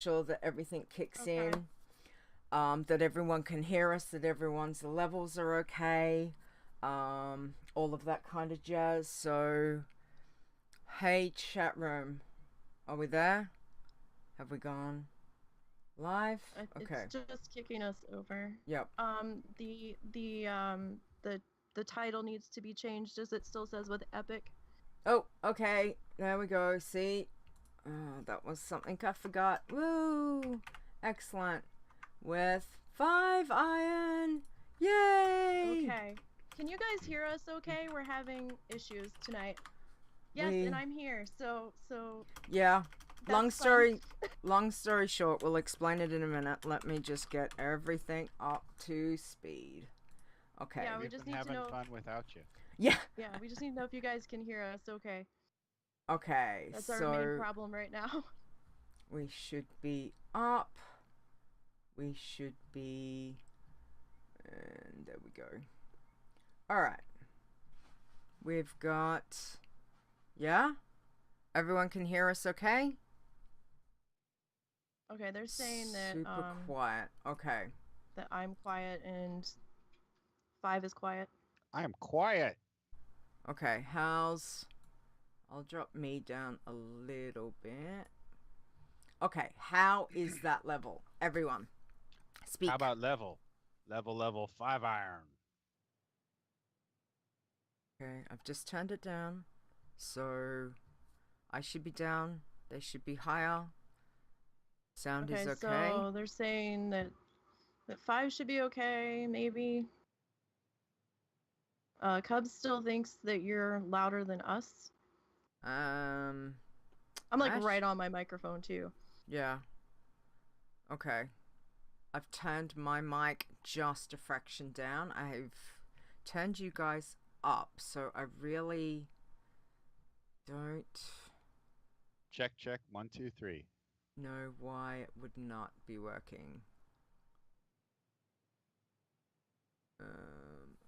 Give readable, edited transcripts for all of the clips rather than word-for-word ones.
sure that everything kicks Okay. in, that everyone can hear us, that everyone's levels are okay, all of that kind of jazz. So, hey, chat room, are we there? Have we gone live? It's Okay. just kicking us over. Yep. The title needs to be changed as it still says with Epic. Oh, okay. There we go. See? That was something I forgot. Woo! Excellent. With 5 iron. Yay! Okay. Can you guys hear us okay? We're having issues tonight. Yes, and We I'm here. So Yeah. Long that's fun. story long story short, we'll explain it in a minute. Let me just get everything up to speed. Okay. Yeah, we We've just been need to having know. fun without you. Yeah. Yeah, we just need to know if you guys can hear us okay. Okay. That's our main So problem right now. we should be up. We should be and there we go. All right. We've got yeah? Everyone can hear us okay? Okay, they're saying that Super quiet. Okay. that I'm quiet and 5 is quiet. I am quiet. Okay, I'll drop me down a little bit. Okay, how is that level? Everyone, How speak. about level? Level 5 iron. Okay, I've just turned it down. So I should be down. They should be higher. Sound is Okay, okay. so they're saying that 5 should be okay, maybe. Cubs still thinks that you're louder than us. Um, I'm like Ash? right on my microphone too. Yeah, okay. I've turned my mic just a fraction down. I've turned you guys up, so I really don't Check. 1, 2, 3. know why it would not be working.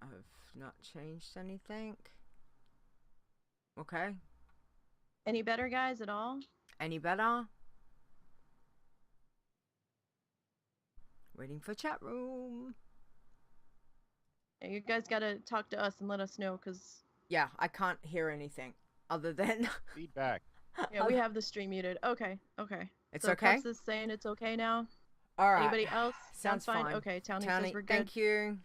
I've not changed anything. Okay. Any better, guys, at all? Any better? Waiting for chat room. Yeah, you guys gotta talk to us and let us know, cause Yeah, I can't hear anything other than. Feedback. yeah, we have the stream muted. Okay. It's So okay? Cubs is saying it's okay now. Alright. Anybody else? Sounds fine. fine. Okay, Townie says Townie, we're good. thank you.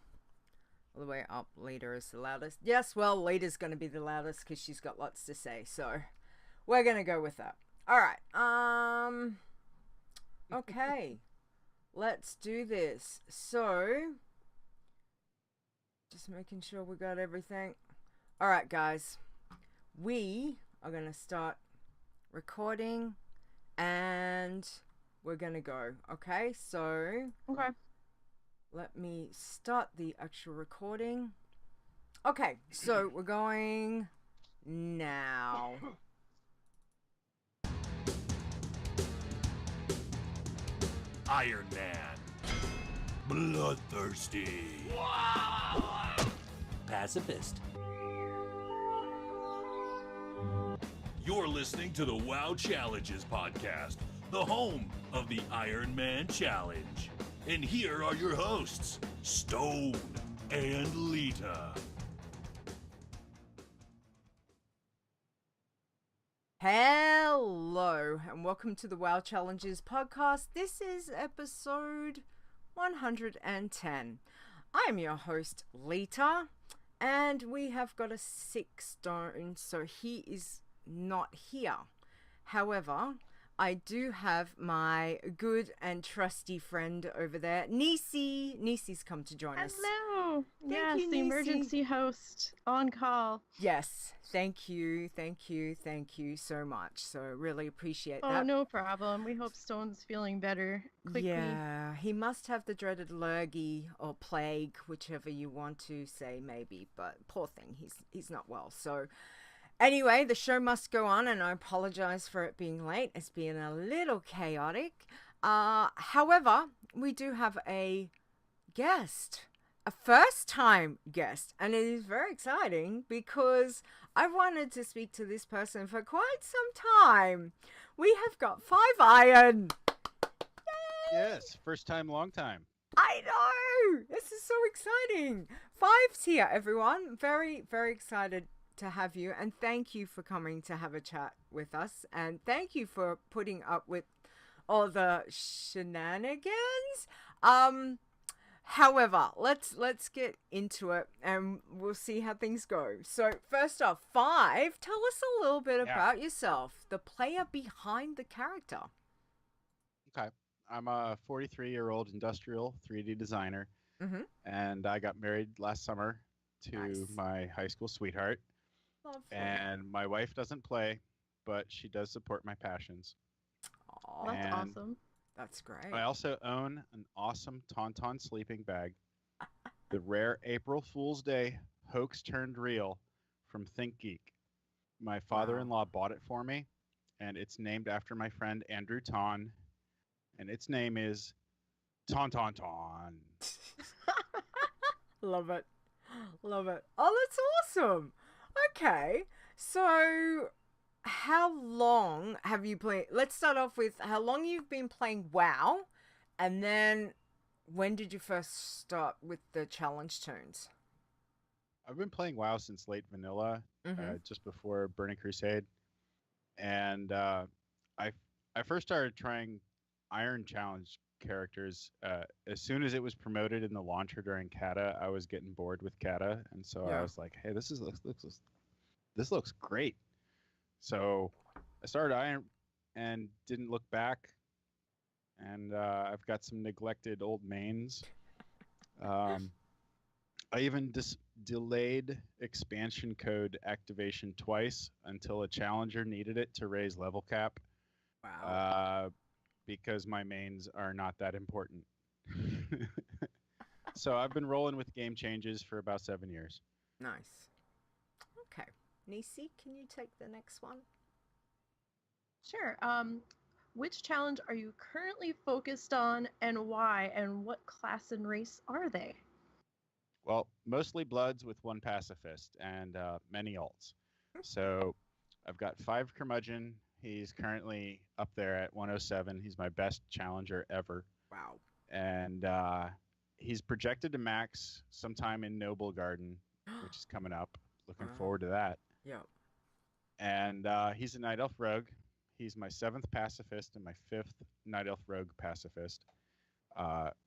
All the way up. Leader is the loudest. Yes, well, Leader's going to be the loudest because she's got lots to say. So we're going to go with that. All right. Okay. Let's do this. So just making sure we got everything. All right, guys. We are going to start recording and we're going to go. Okay? So Okay. let me start the actual recording. Okay, so we're going now. Iron Man. Bloodthirsty. Pacifist. You're listening to the WoW Challenges podcast, the home of the Iron Man Challenge. And here are your hosts, Stone and Lita. Hello, and welcome to the WoW Challenges podcast. This is episode 110. I am your host, Lita, and we have got a 6 stone, so he is not here. However, I do have my good and trusty friend over there, Nisi. Nisi's come to join us. Hello. Yes, you, the Nisi. emergency host on call. Yes, thank you so much. So really appreciate Oh, that. no problem. We hope Stone's feeling better quickly. Yeah, he must have the dreaded lurgy or plague, whichever you want to say, maybe. But poor thing, he's not well. So anyway, the show must go on, and I apologize for it being late. It's been a little chaotic. However, we do have a guest, a first-time guest, and it is very exciting because I've wanted to speak to this person for quite some time. We have got 5 iron. Yes, first time, long time. I know! This is so exciting. Five's here, everyone. Very, very excited to have you. And thank you for coming to have a chat with us. And thank you for putting up with all the shenanigans. However, let's get into it and we'll see how things go. So first off, Five, tell us a little bit about yourself, the player behind the character. Okay. I'm a 43-year-old industrial 3D designer, and I got married last summer to my high school sweetheart. Lovely. And my wife doesn't play, but she does support my passions. Aw, That's awesome. that's great. I also own an awesome Tauntaun sleeping bag, the rare April Fool's Day hoax turned real from ThinkGeek. My father-in-law bought it for me, and it's named after my friend Andrew Taun, and its name is Tauntaun. Love it. Love it. Oh, that's awesome. Okay. So, how long have you played? Let's start off with how long you've been playing WoW, and then when did you first start with the challenge tunes? I've been playing WoW since late vanilla, just before Burning Crusade, and I first started trying Iron Challenge characters as soon as it was promoted in the launcher during Kata. I was getting bored with Kata, and so I was like, "Hey, this looks great." So I started Iron and didn't look back, and I've got some neglected old mains. I even delayed expansion code activation twice until a challenger needed it to raise level cap. Wow. Because my mains are not that important. So I've been rolling with game changes for about 7 years. Nice. Okay. Nisi, can you take the next one? Sure. Which challenge are you currently focused on and why, and what class and race are they? Well, mostly Bloods with one Pacifist and many alts. So I've got 5 Curmudgeon. He's currently up there at 107. He's my best challenger ever. Wow. And he's projected to max sometime in Noble Garden, which is coming up. Looking forward to that. Yeah. And he's a Night Elf Rogue. He's my 7th Pacifist and my 5th Night Elf Rogue Pacifist,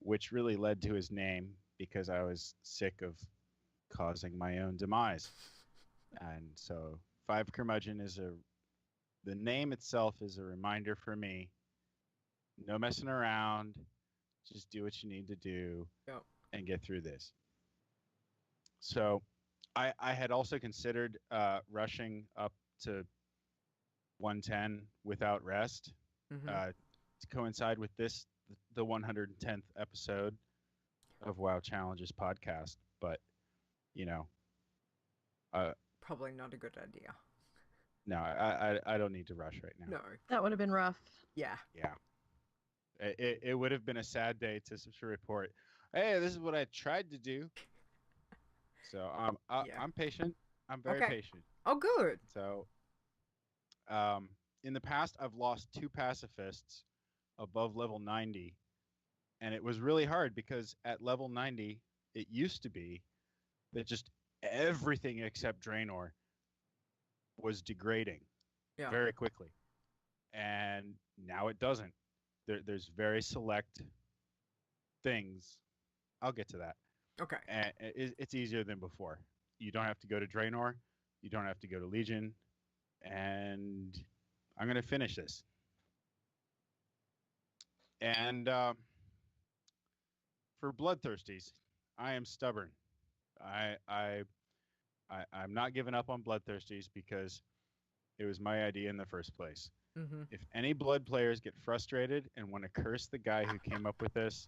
which really led to his name because I was sick of causing my own demise. And so 5 Curmudgeon is the name itself is a reminder for me. No messing around. Just do what you need to do and get through this. So I had also considered rushing up to 110 without rest to coincide with the 110th episode of WoW Challenges podcast. But, probably not a good idea. No, I don't need to rush right now. No. That would have been rough. Yeah. Yeah. It would have been a sad day to report, hey, this is what I tried to do. So I'm patient. I'm very patient. Oh, good. So in the past, I've lost 2 pacifists above level 90. And it was really hard because at level 90, it used to be that just everything except Draenor was degrading very quickly. And now it doesn't. There's very select things. I'll get to that. Okay. And it's easier than before. You don't have to go to Draenor. You don't have to go to Legion. And I'm going to finish this. And for Bloodthirsties, I am stubborn. I'm not giving up on Bloodthirsties because it was my idea in the first place. If any Blood players get frustrated and want to curse the guy who came up with this,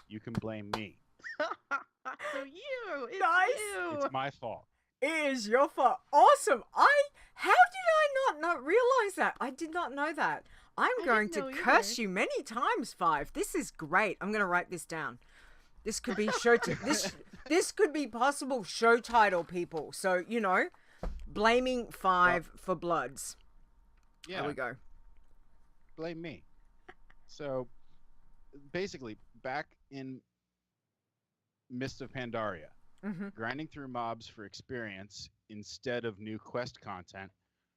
you can blame me. So it's Nice. you. It's my fault. It is your fault. Awesome. How did I not realize that? I did not know that. I'm going to didn't know curse either. you many times, Five. This is great. I'm going to write this down. This could be this could be possible show title, people. So, blaming Five for Bloods. Yeah. There we go. Blame me. So basically back in Mist of Pandaria, Mm-hmm. grinding through mobs for experience instead of new quest content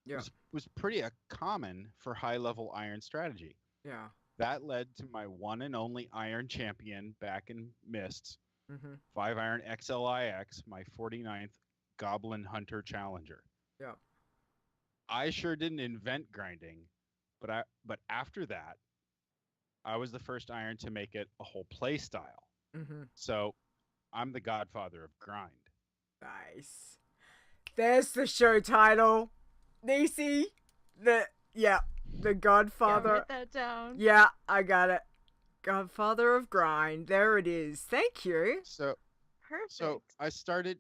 Yeah. was pretty common for high level iron strategy. Yeah. That led to my one and only iron champion back in Mists, Mm-hmm. 5 iron XLIX, my 49th Goblin Hunter Challenger. Yeah. I sure didn't invent grinding, but after that, I was the first iron to make it a whole play style. Mm-hmm. So I'm the godfather of grind. Nice. There's the show title. Nisi. The yeah. The Yeah, Godfather. write that down. Yeah, I got it. Godfather of Grind. There it is. Thank you. So Perfect. I started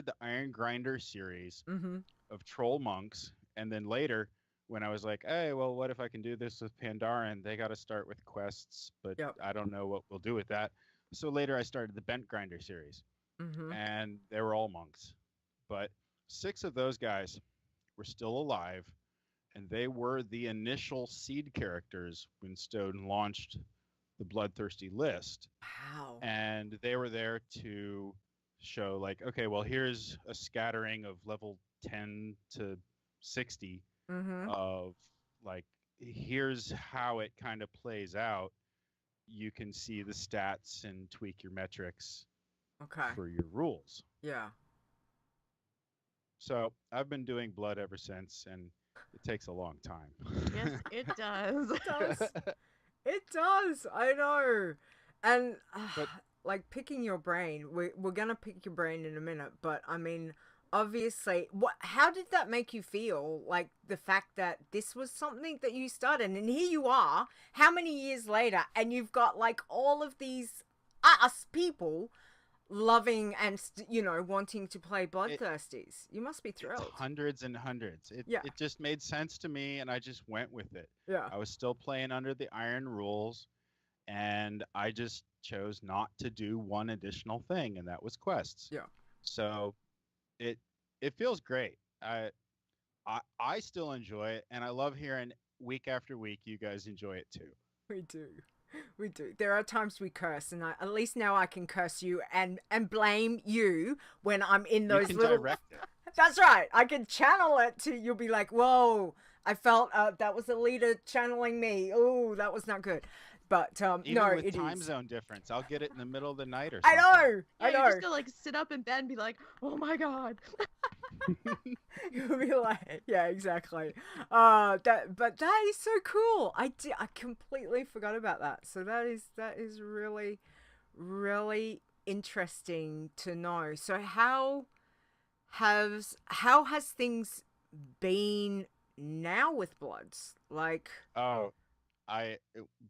the Iron Grinder series Mm-hmm. of troll monks, and then later when I was like, hey, well, what if I can do this with Pandaren? They got to start with quests, but Yep. I don't know what we'll do with that. So later I started the Bent Grinder series, Mm-hmm. and they were all monks, but 6 of those guys were still alive, and they were the initial seed characters when Stone launched the Bloodthirsty list, Wow. and they were there to show like, okay, well, here's a scattering of level 10 to 60 Mm-hmm. of like, here's how it kind of plays out. You can see the stats and tweak your metrics Okay. for your rules. Yeah. So I've been doing blood ever since, and it takes a long time. Yes, it does. It does. It does. I know. And But- like picking your brain, we're gonna pick your brain in a minute. But I mean, obviously, how did that make you feel? Like the fact that this was something that you started, and here you are, how many years later, and you've got like all of these us people loving and wanting to play Bloodthirsties. You must be thrilled. It's hundreds and hundreds. It just made sense to me, and I just went with it. Yeah. I was still playing under the iron rules, and I just chose not to do one additional thing, and that was quests. Yeah. So it feels great. I still enjoy it, and I love hearing week after week you guys enjoy it too. We do. We do. There are times we curse, and at least now I can curse you and blame you when I'm in those you can little. direct it. That's right. I can channel it to. You'll be like, "Whoa, I felt that was a leader channeling me. Oh, that was not good." But Even no, with it time is. zone difference, I'll get it in the middle of the night or I something. know. Yeah, I you're know. just gonna like sit up in bed and be like, "Oh my god." You'll be like, yeah, exactly. But that is so cool. I completely forgot about that. So that is really, really interesting to know. So how has things been now with Bloods? Like, Oh,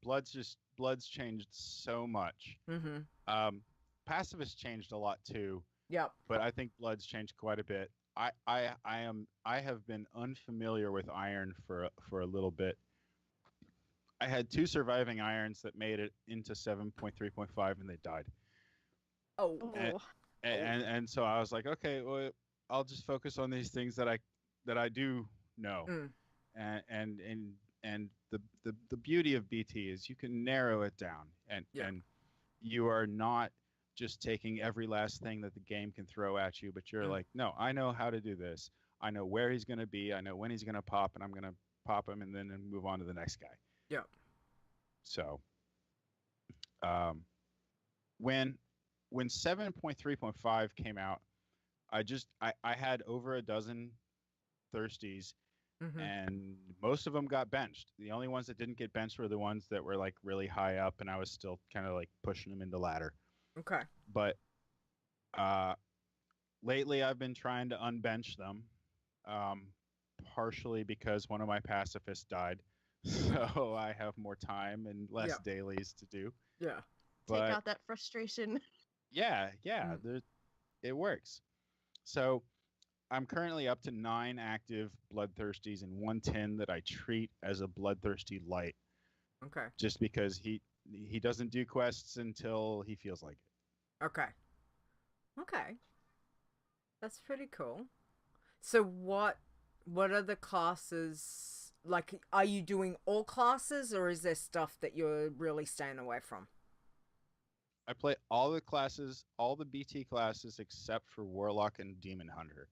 Blood's changed so much. mm-hmm. Pacifist changed a lot too, Yep. but I think Blood's changed quite a bit. I have been unfamiliar with iron for a little bit. I had 2 surviving irons that made it into 7.3.5 and they died. Oh. Oh. And so I was like, okay, well, I'll just focus on these things that I do know. Mm. And the beauty of BT is you can narrow it down, and you are not just taking every last thing that the game can throw at you, but you're like, no, I know how to do this. I know where he's going to be. I know when he's going to pop, and I'm going to pop him and then move on to the next guy. Yep. So when 7.3.5 came out, I had over a dozen thirsties, Mm-hmm. and most of them got benched. The only ones that didn't get benched were the ones that were like really high up, and I was still kind of like pushing them into ladder. Okay. But lately I've been trying to unbench them, partially because one of my pacifists died, so I have more time and less dailies to do. Yeah. But Take out that frustration. yeah, it works. So I'm currently up to 9 active bloodthirsties and 110 that I treat as a bloodthirsty light. Okay. Just because he doesn't do quests until he feels like it. Okay. Okay. That's pretty cool. So what are the classes like, are you doing all classes, or is there stuff that you're really staying away from? I play all the classes, all the BT classes except for Warlock and Demon Hunter.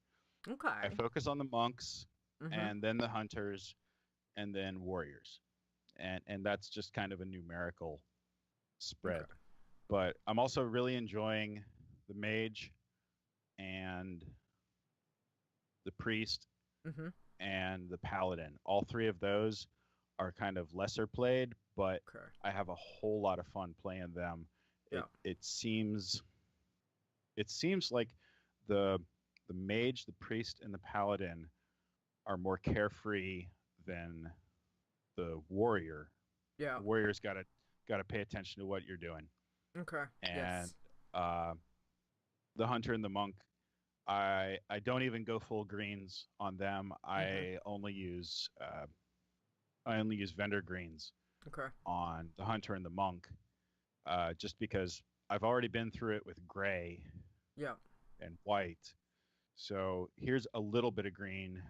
I Okay. focus on the monks, Mm-hmm. and then the hunters, and then warriors, and that's just kind of a numerical spread. Okay. But I'm also really enjoying the mage and the priest Mm-hmm. and the paladin. All three of those are kind of lesser played, but Okay. I have a whole lot of fun playing them. Yeah. It seems like the mage, the priest, and the paladin are more carefree than the warrior. Yeah. The warrior's got to pay attention to what you're doing, Okay. and Yes. uh, the hunter and the monk, I don't even go full greens on them. I only use vendor greens Okay. on the hunter and the monk, just because I've already been through it with gray Yeah. and white. So here's a little bit of green.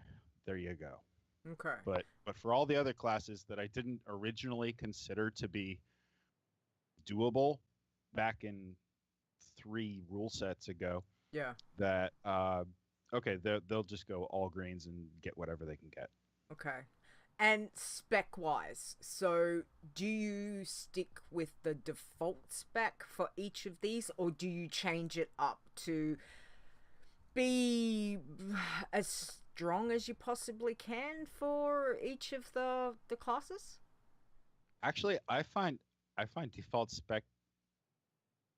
There you go. Okay. But for all the other classes that I didn't originally consider to be doable back in 3 rule sets ago, Yeah. that okay, they'll just go all greens and get whatever they can get. Okay. And spec wise, so do you stick with the default spec for each of these, or do you change it up to be as strong as you possibly can for each of the classes? Actually, I find default spec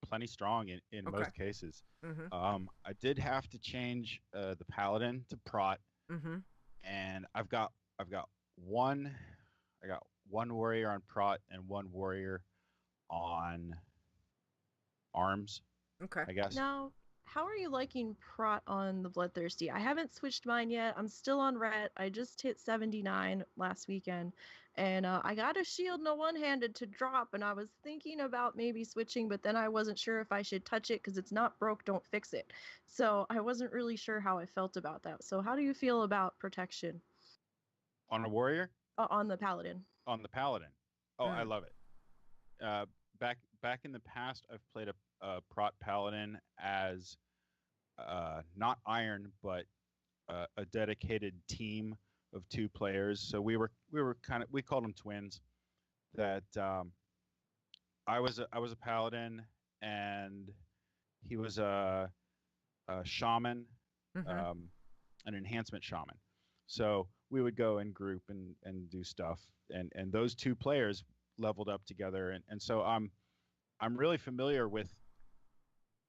plenty strong in Okay. most cases. Mm-hmm. I did have to change the paladin to prot, Mm-hmm. and I've got one I got one warrior on prot and one warrior on arms, Okay. I guess. Now, how are you liking Prot on the Bloodthirsty? I haven't switched mine yet. I'm still on Ret. I just hit 79 last weekend. And I got a shield and a one-handed to drop, and I was thinking about maybe switching, but then I wasn't sure if I should touch it because it's not broke, don't fix it. So I wasn't really sure how I felt about that. So how do you feel about protection On a warrior, on the Paladin? on the paladin. Oh, I Mm. love it. Back in the past, I've played a prot paladin as not iron, but a dedicated team of 2 players. So we called them twins. That I was a paladin, and he was a shaman, Mm-hmm. um, an enhancement shaman. So we would go in group and do stuff, and those 2 players leveled up together, and so I'm really familiar with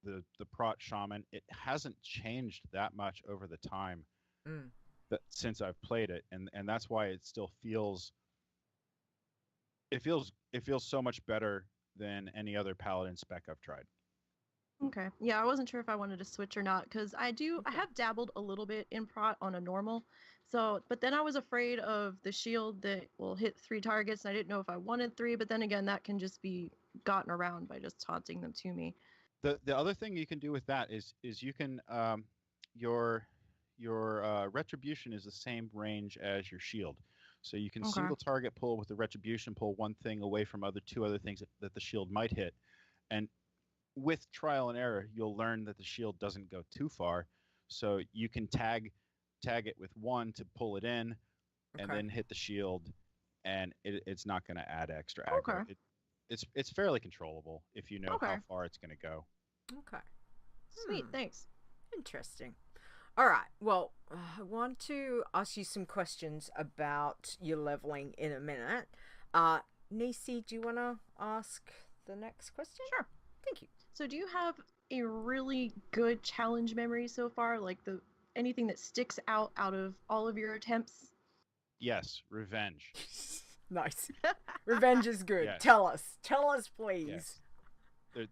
the prot shaman. It hasn't changed that much over the time Mm. that since I've played it, and that's why it still feels so much better than any other paladin spec I've tried. Okay. Yeah, I wasn't sure if I wanted to switch or not because I Okay. have dabbled a little bit in Prot on a normal. So, but then I was afraid of the shield that will hit 3 targets, and I didn't know if I wanted 3, but then again, that can just be gotten around by just taunting them to me. The other thing you can do with that is you can your retribution is the same range as your shield, so you can Okay. single target pull with the retribution, pull one thing away from 2 other things that the shield might hit, and with trial and error, you'll learn that the shield doesn't go too far, so you can tag it with one to pull it in, and Okay. then hit the shield, and it's not going to add extra Okay. aggro. It's fairly controllable if you know how Okay. far it's going to go. Okay. Sweet, thanks. Interesting. All right. Well, I want to ask you some questions about your leveling in a minute. Nisi, do you want to ask the next question? Sure. Thank you. So, do you have a really good challenge memory so far? Like anything that sticks out of all of your attempts? Yes, revenge. Nice. Revenge is good. Yes. Tell us, please. Yes.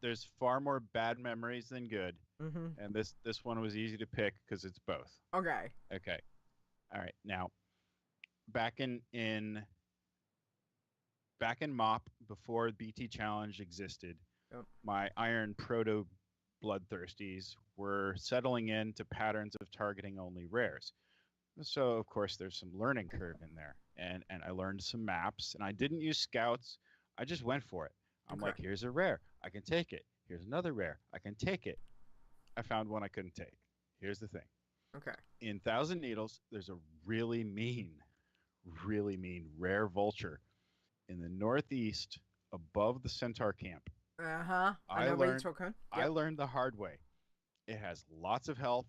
There's far more bad memories than good, Mm-hmm. and this one was easy to pick because it's both. Okay. Okay. All right. Now, back in MOP, before BT Challenge existed, Yep. my Iron Proto Bloodthirsties were settling into patterns of targeting only rares. So of course there's some learning curve in there. and I learned some maps, and I didn't use scouts. I just went for it. I'm Okay. like, here's a rare, I can take it. Here's another rare, I can take it. I found one I couldn't take. Here's the thing. Okay. In Thousand Needles, there's a really mean rare vulture in the northeast above the Centaur camp. Uh-huh. I I know where you're learned talking. I Yep. learned the hard way. It has lots of health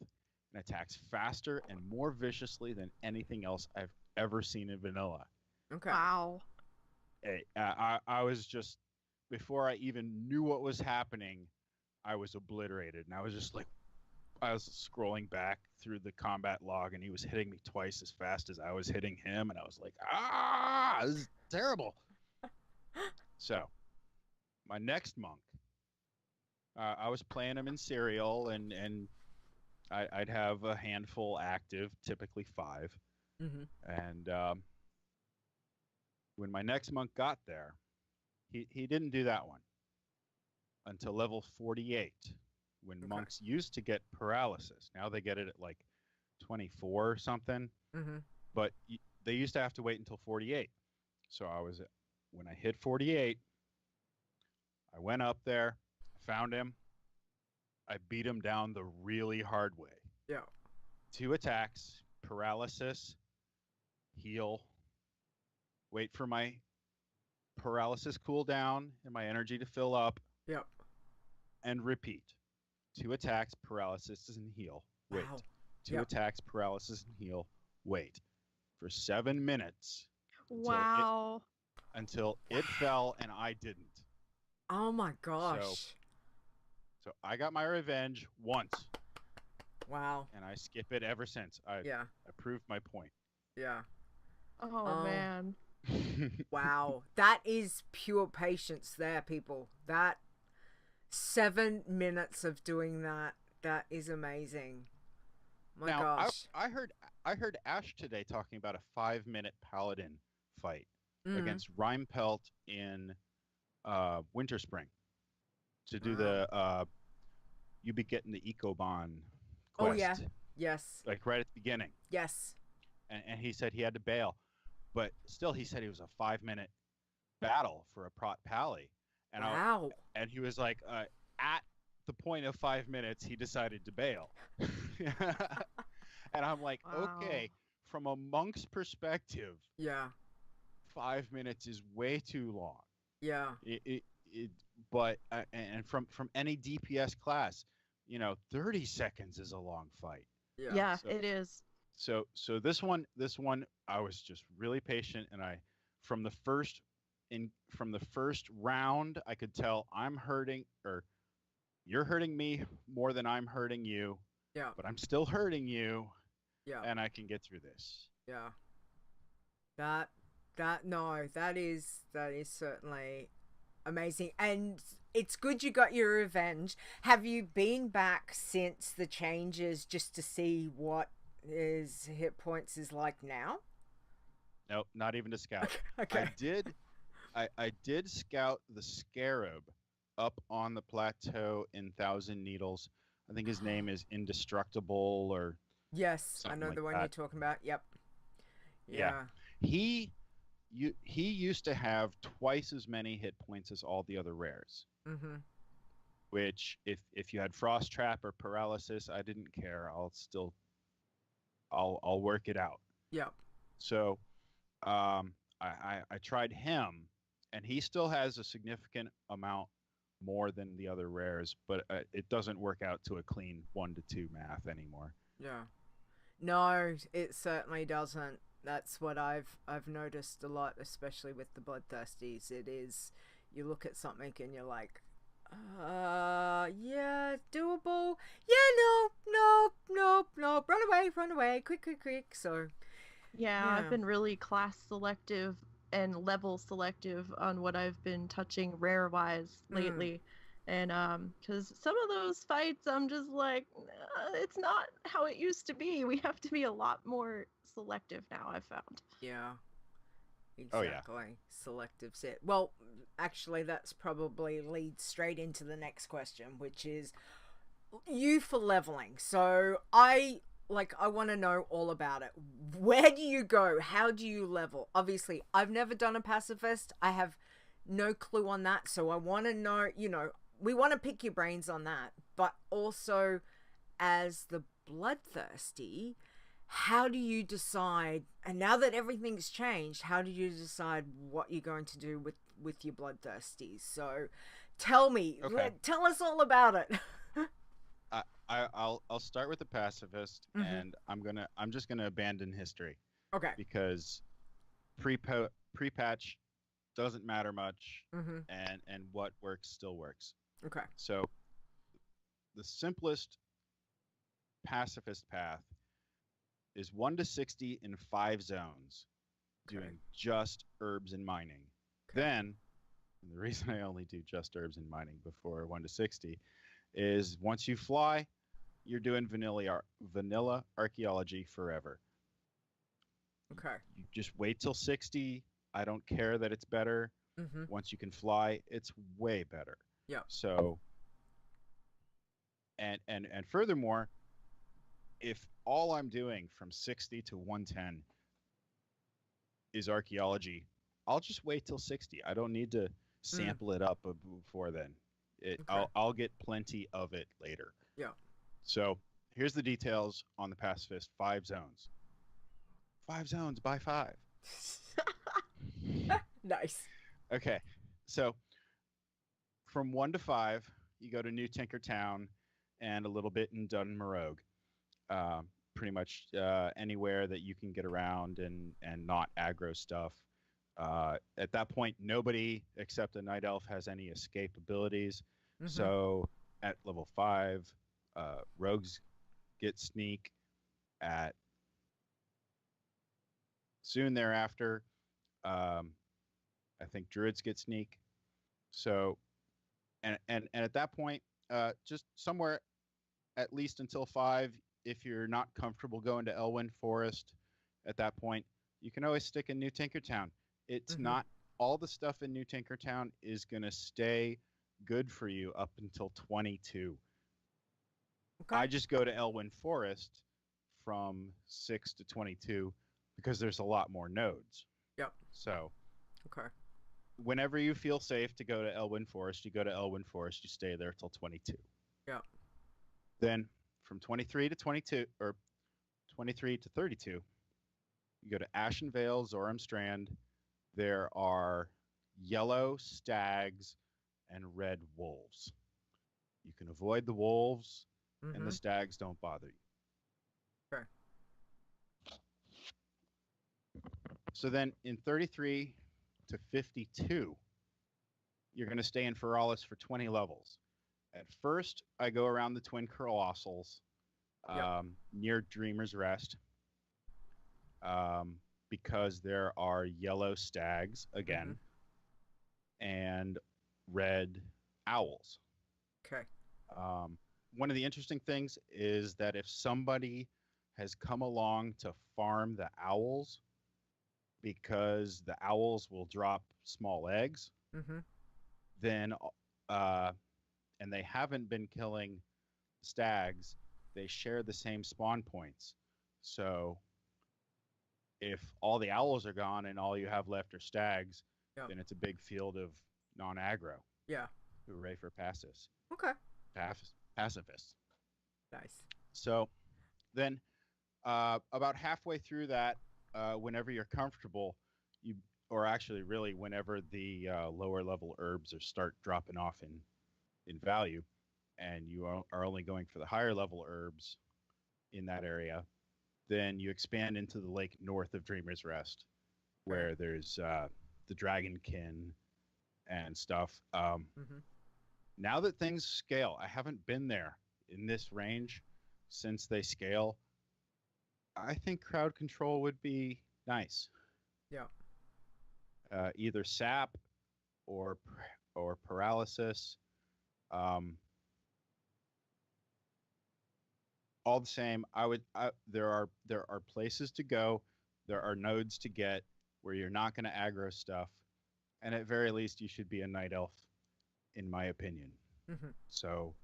and attacks faster and more viciously than anything else I've ever seen in vanilla. Okay. Wow. I was just, before I even knew what was happening, I was obliterated, and I was just like, I was scrolling back through the combat log, and he was hitting me twice as fast as I was hitting him, and I was like, this is terrible. So, my next monk, I was playing him in serial, and I'd have a handful active, typically 5. Mm-hmm. And when my next monk got there, he didn't do that one until level 48, when Okay. monks used to get paralysis. Now they get it at like 24 or something, Mm-hmm. but they used to have to wait until 48. So when I hit 48, I went up there, found him, I beat him down the really hard way. Yeah. 2 attacks, paralysis, heal, wait for my paralysis cooldown and my energy to fill up, Yep. and repeat. 2 attacks, paralysis, and heal. Wait. Wow. 2 Yep. attacks, paralysis, and heal. Wait. For 7 minutes Wow. until it fell and I didn't. Oh my gosh. So I got my revenge once, Wow. and I skip it ever since. I Yeah. proved my point. Yeah. Oh man. Wow. That is pure patience there, people. That 7 minutes of doing that is amazing. My Now, gosh. I heard Ash today talking about a 5-minute paladin fight Mm. against Rhymepelt in Winter Spring to do Wow. you be getting the Ecobon quest. Oh yeah. Yes. Like right at the beginning. Yes. And he said he had to bail. But still, he said it was a 5-minute battle for a Prot Pally. And Wow. and he was like, at the point of 5 minutes, he decided to bail. And I'm like, Wow. okay, from a monk's perspective, Yeah. 5 minutes is way too long. Yeah. But and from any DPS class, 30 seconds is a long fight. Yeah. Yeah, So- it is. So this one I was just really patient, and from the first round I could tell I'm hurting, or you're hurting me more than I'm hurting you, Yeah. but I'm still hurting you, Yeah. and I can get through this. Yeah. That is certainly amazing, and it's good you got your revenge. Have you been back since the changes just to see what his hit points is like now? Nope, not even to scout. Okay. I did scout the Scarab up on the plateau in Thousand Needles. I think his name is Indestructible, or Yes, I something know like the one that. you're talking about. Yep. Yeah. he used to have twice as many hit points as all the other rares. Mm-hmm. Which, if you had Frost Trap or Paralysis, I didn't care. I'll work it out. Yep. So, I tried him, and he still has a significant amount more than the other rares, but it doesn't work out to a clean 1-2 math anymore. Yeah. No, it certainly doesn't. That's what I've noticed a lot, especially with the Bloodthirsties. It is, you look at something and you're like, yeah, doable. Yeah, no, run away, quick. So, Yeah, Yeah. I've been really class selective and level selective on what I've been touching rare wise Mm. lately. And because some of those fights I'm just like, it's not how it used to be. We have to be a lot more selective now, I've found. yeah. Oh, yeah. Exactly. Selective set. Well, actually, that's probably leads straight into the next question, which is you for leveling. So I like, I want to know all about it. Where do you go? How do you level? Obviously, I've never done a pacifist. I have no clue on that. So I want to know, we want to pick your brains on that. But also, as the bloodthirsty, how do you decide? And now that everything's changed, how do you decide what you're going to do with your bloodthirsties? So tell me, Okay. tell us all about it. I'll start with the pacifist, and I'm just gonna abandon history Okay. because pre-patch doesn't matter much, and what works still works. Okay. So the simplest pacifist path is 1 to 60 in 5 zones, doing just herbs and mining. Then, and the reason I only do just herbs and mining before 1 to 60 is once you fly, you're doing vanilla archaeology forever. Okay. You just wait till 60. I don't care that it's better. Once you can fly, it's way better. Yeah. So, and furthermore, if all I'm doing from 60 to 110 is archaeology, I'll just wait till 60. I don't need to sample it up before then. I'll get plenty of it later. Yeah. So here's the details on the pacifist 5 zones. 5 zones by 5. Nice. Okay. So from 1 to 5, you go to New Tinkertown and a little bit in Dunmorogue. Pretty much anywhere that you can get around and not aggro stuff. At that point, nobody except a night elf has any escape abilities. So at level 5, rogues get sneak. At soon thereafter, I think druids get sneak. So, and at that point, just somewhere at least until 5. If you're not comfortable going to Elwyn Forest at that point, you can always stick in New Tinkertown. It's not all the stuff in New Tinkertown is going to stay good for you up until 22. Okay. I just go to Elwyn Forest from 6 to 22 because there's a lot more nodes. Yep. So, okay. Whenever you feel safe to go to Elwyn Forest, you go to Elwyn Forest, you stay there till 22. Yeah. Then from 23 to 22, or 23 to 32, you go to Ashen Vale, Zoram Strand. There are yellow stags and red wolves. You can avoid the wolves, and the stags don't bother you. Okay. So then in 33 to 52, you're going to stay in Feralis for 20 levels. At first, I go around the Twin Colossals near Dreamer's Rest because there are yellow stags again and red owls. Okay. One of the interesting things is that if somebody has come along to farm the owls because the owls will drop small eggs, then and they haven't been killing stags, they share the same spawn points. So if all the owls are gone and all you have left are stags, then it's a big field of non-aggro. Yeah. Hooray for pacifists. Okay. Pacifists. Nice. So then about halfway through that, whenever you're comfortable, or actually really whenever the lower level herbs start dropping off in value, and you are only going for the higher level herbs in that area, then you expand into the lake north of Dreamer's Rest, where there's the Dragonkin and stuff. Now that things scale, I haven't been there in this range since they scale. I think crowd control would be nice. Yeah. Either sap or paralysis. All the same, there are places to go, there are nodes to get where you're not going to aggro stuff, and at very least you should be a night elf, in my opinion. So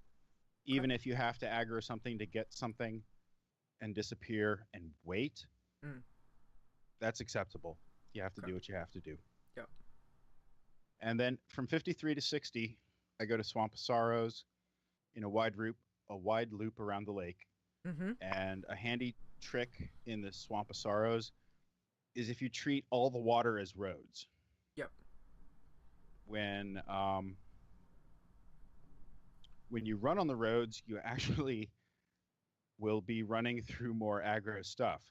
even if you have to aggro something to get something, and disappear and wait, Mm. that's acceptable. You have to Okay. do what you have to do. Yep. And then from 53 to 60, I go to Swamp of Sorrows in a wide loop around the lake. Mm-hmm. And a handy trick in the Swamp of Sorrows is if you treat all the water as roads. Yep. When you run on the roads, you actually will be running through more aggro stuff.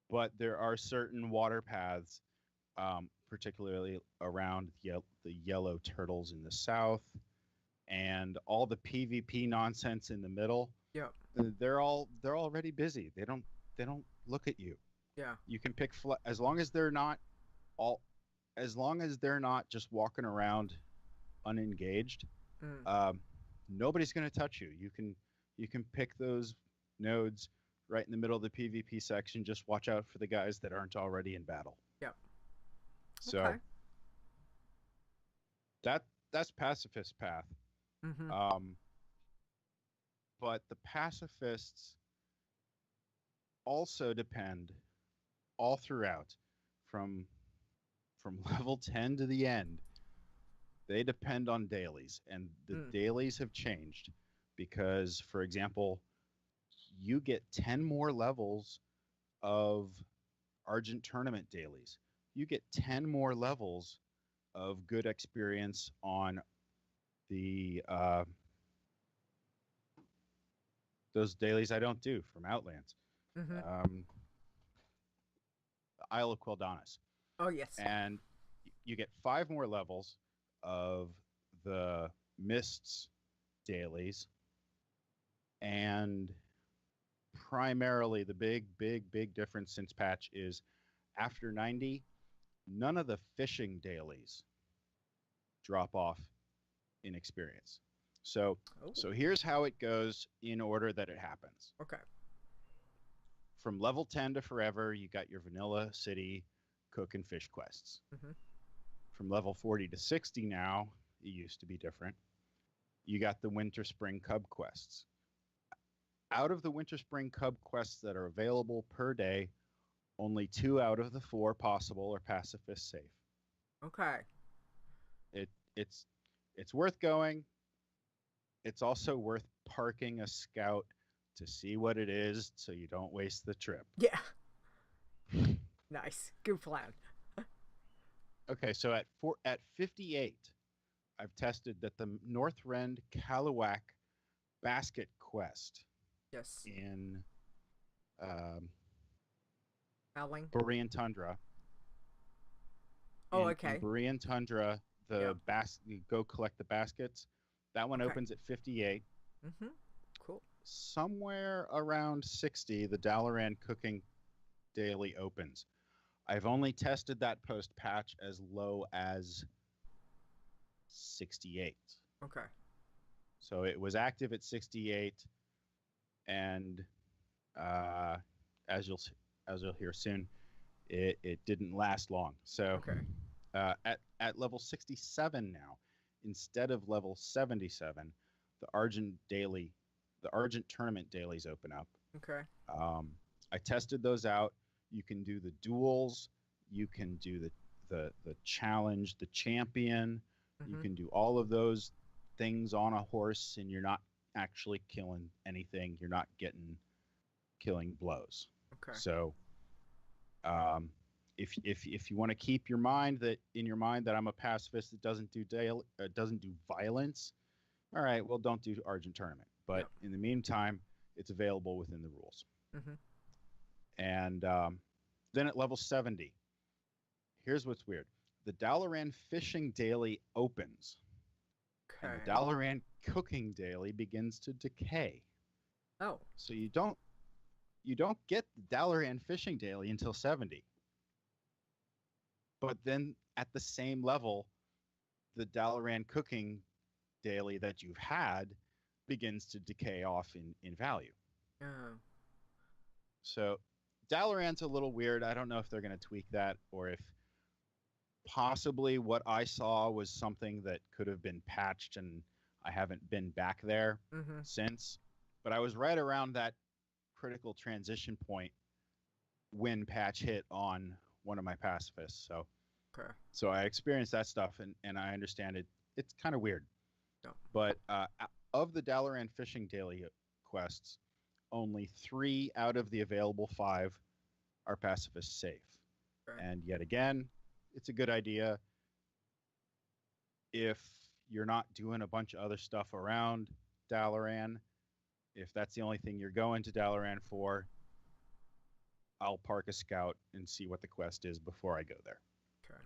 But there are certain water paths, particularly around the yellow turtles in the south, and all the PvP nonsense in the middle. Yep. They're already busy. They don't look at you. Yeah. You can pick as long as they're not just walking around unengaged. Mm. Nobody's going to touch you. You can pick those nodes right in the middle of the PvP section. Just watch out for the guys that aren't already in battle. Yep. So Okay. that's pacifist path. Mm-hmm. But the pacifists also depend all throughout from level 10 to the end. They depend on dailies, and the dailies have changed because, for example, you get 10 more levels of Argent Tournament dailies. You get 10 more levels of good experience on the those dailies I don't do from Outlands. Mm-hmm. Isle of Quel'Danas. Oh yes. And you get 5 more levels of the Mists dailies, and primarily the big difference since patch is after 90, none of the fishing dailies drop off in experience. So here's how it goes in order that it happens. Okay. From level 10 to forever, you got your vanilla city cook and fish quests. Mm-hmm. From level 40 to 60 now, it used to be different. You got the winter spring cub quests. Out of the winter spring cub quests that are available per day, only 2 out of the 4 possible are pacifist safe. Okay. It's worth going. It's also worth parking a scout to see what it is so you don't waste the trip. Yeah. Nice. Good plan. Okay, so at 58, I've tested that the Northrend Kalawak basket quest Yes. in Howling. Borean Tundra. Oh, okay. In Borean Tundra, you go collect the baskets. That one opens at 58. Mm-hmm. Cool. Somewhere around 60, the Dalaran cooking daily opens. I've only tested that post-patch as low as 68. Okay. So it was active at 68, and as you'll hear soon, it didn't last long. So at level 67 now, instead of level 77, the Argent Tournament dailies open up. Okay. I tested those out. You can do the duels. You can do the challenge, the champion. Mm-hmm. You can do all of those things on a horse, and you're not actually killing anything. You're not killing blows. Okay. So, if you want to keep in your mind that I'm a pacifist that doesn't do violence, all right, well, don't do Argent Tournament. But in the meantime, it's available within the rules. Mm-hmm. And then at level 70, here's what's weird. The Dalaran Fishing Daily opens. Okay. And the Dalaran Cooking Daily begins to decay. Oh. So you don't get the Dalaran Fishing Daily until 70. But then at the same level, the Dalaran Cooking Daily that you've had begins to decay off in value. Oh. So Dalaran's a little weird. I don't know if they're going to tweak that, or if possibly what I saw was something that could have been patched and I haven't been back there since. But I was right around that critical transition point when patch hit on one of my pacifists. Okay. So I experienced that stuff, and I understand it. It's kind of weird. No. But of the Dalaran fishing daily quests, only 3 out of the available 5 are pacifist safe. Okay. And yet again, it's a good idea if you're not doing a bunch of other stuff around Dalaran. If that's the only thing you're going to Dalaran for, I'll park a scout and see what the quest is before I go there. Okay.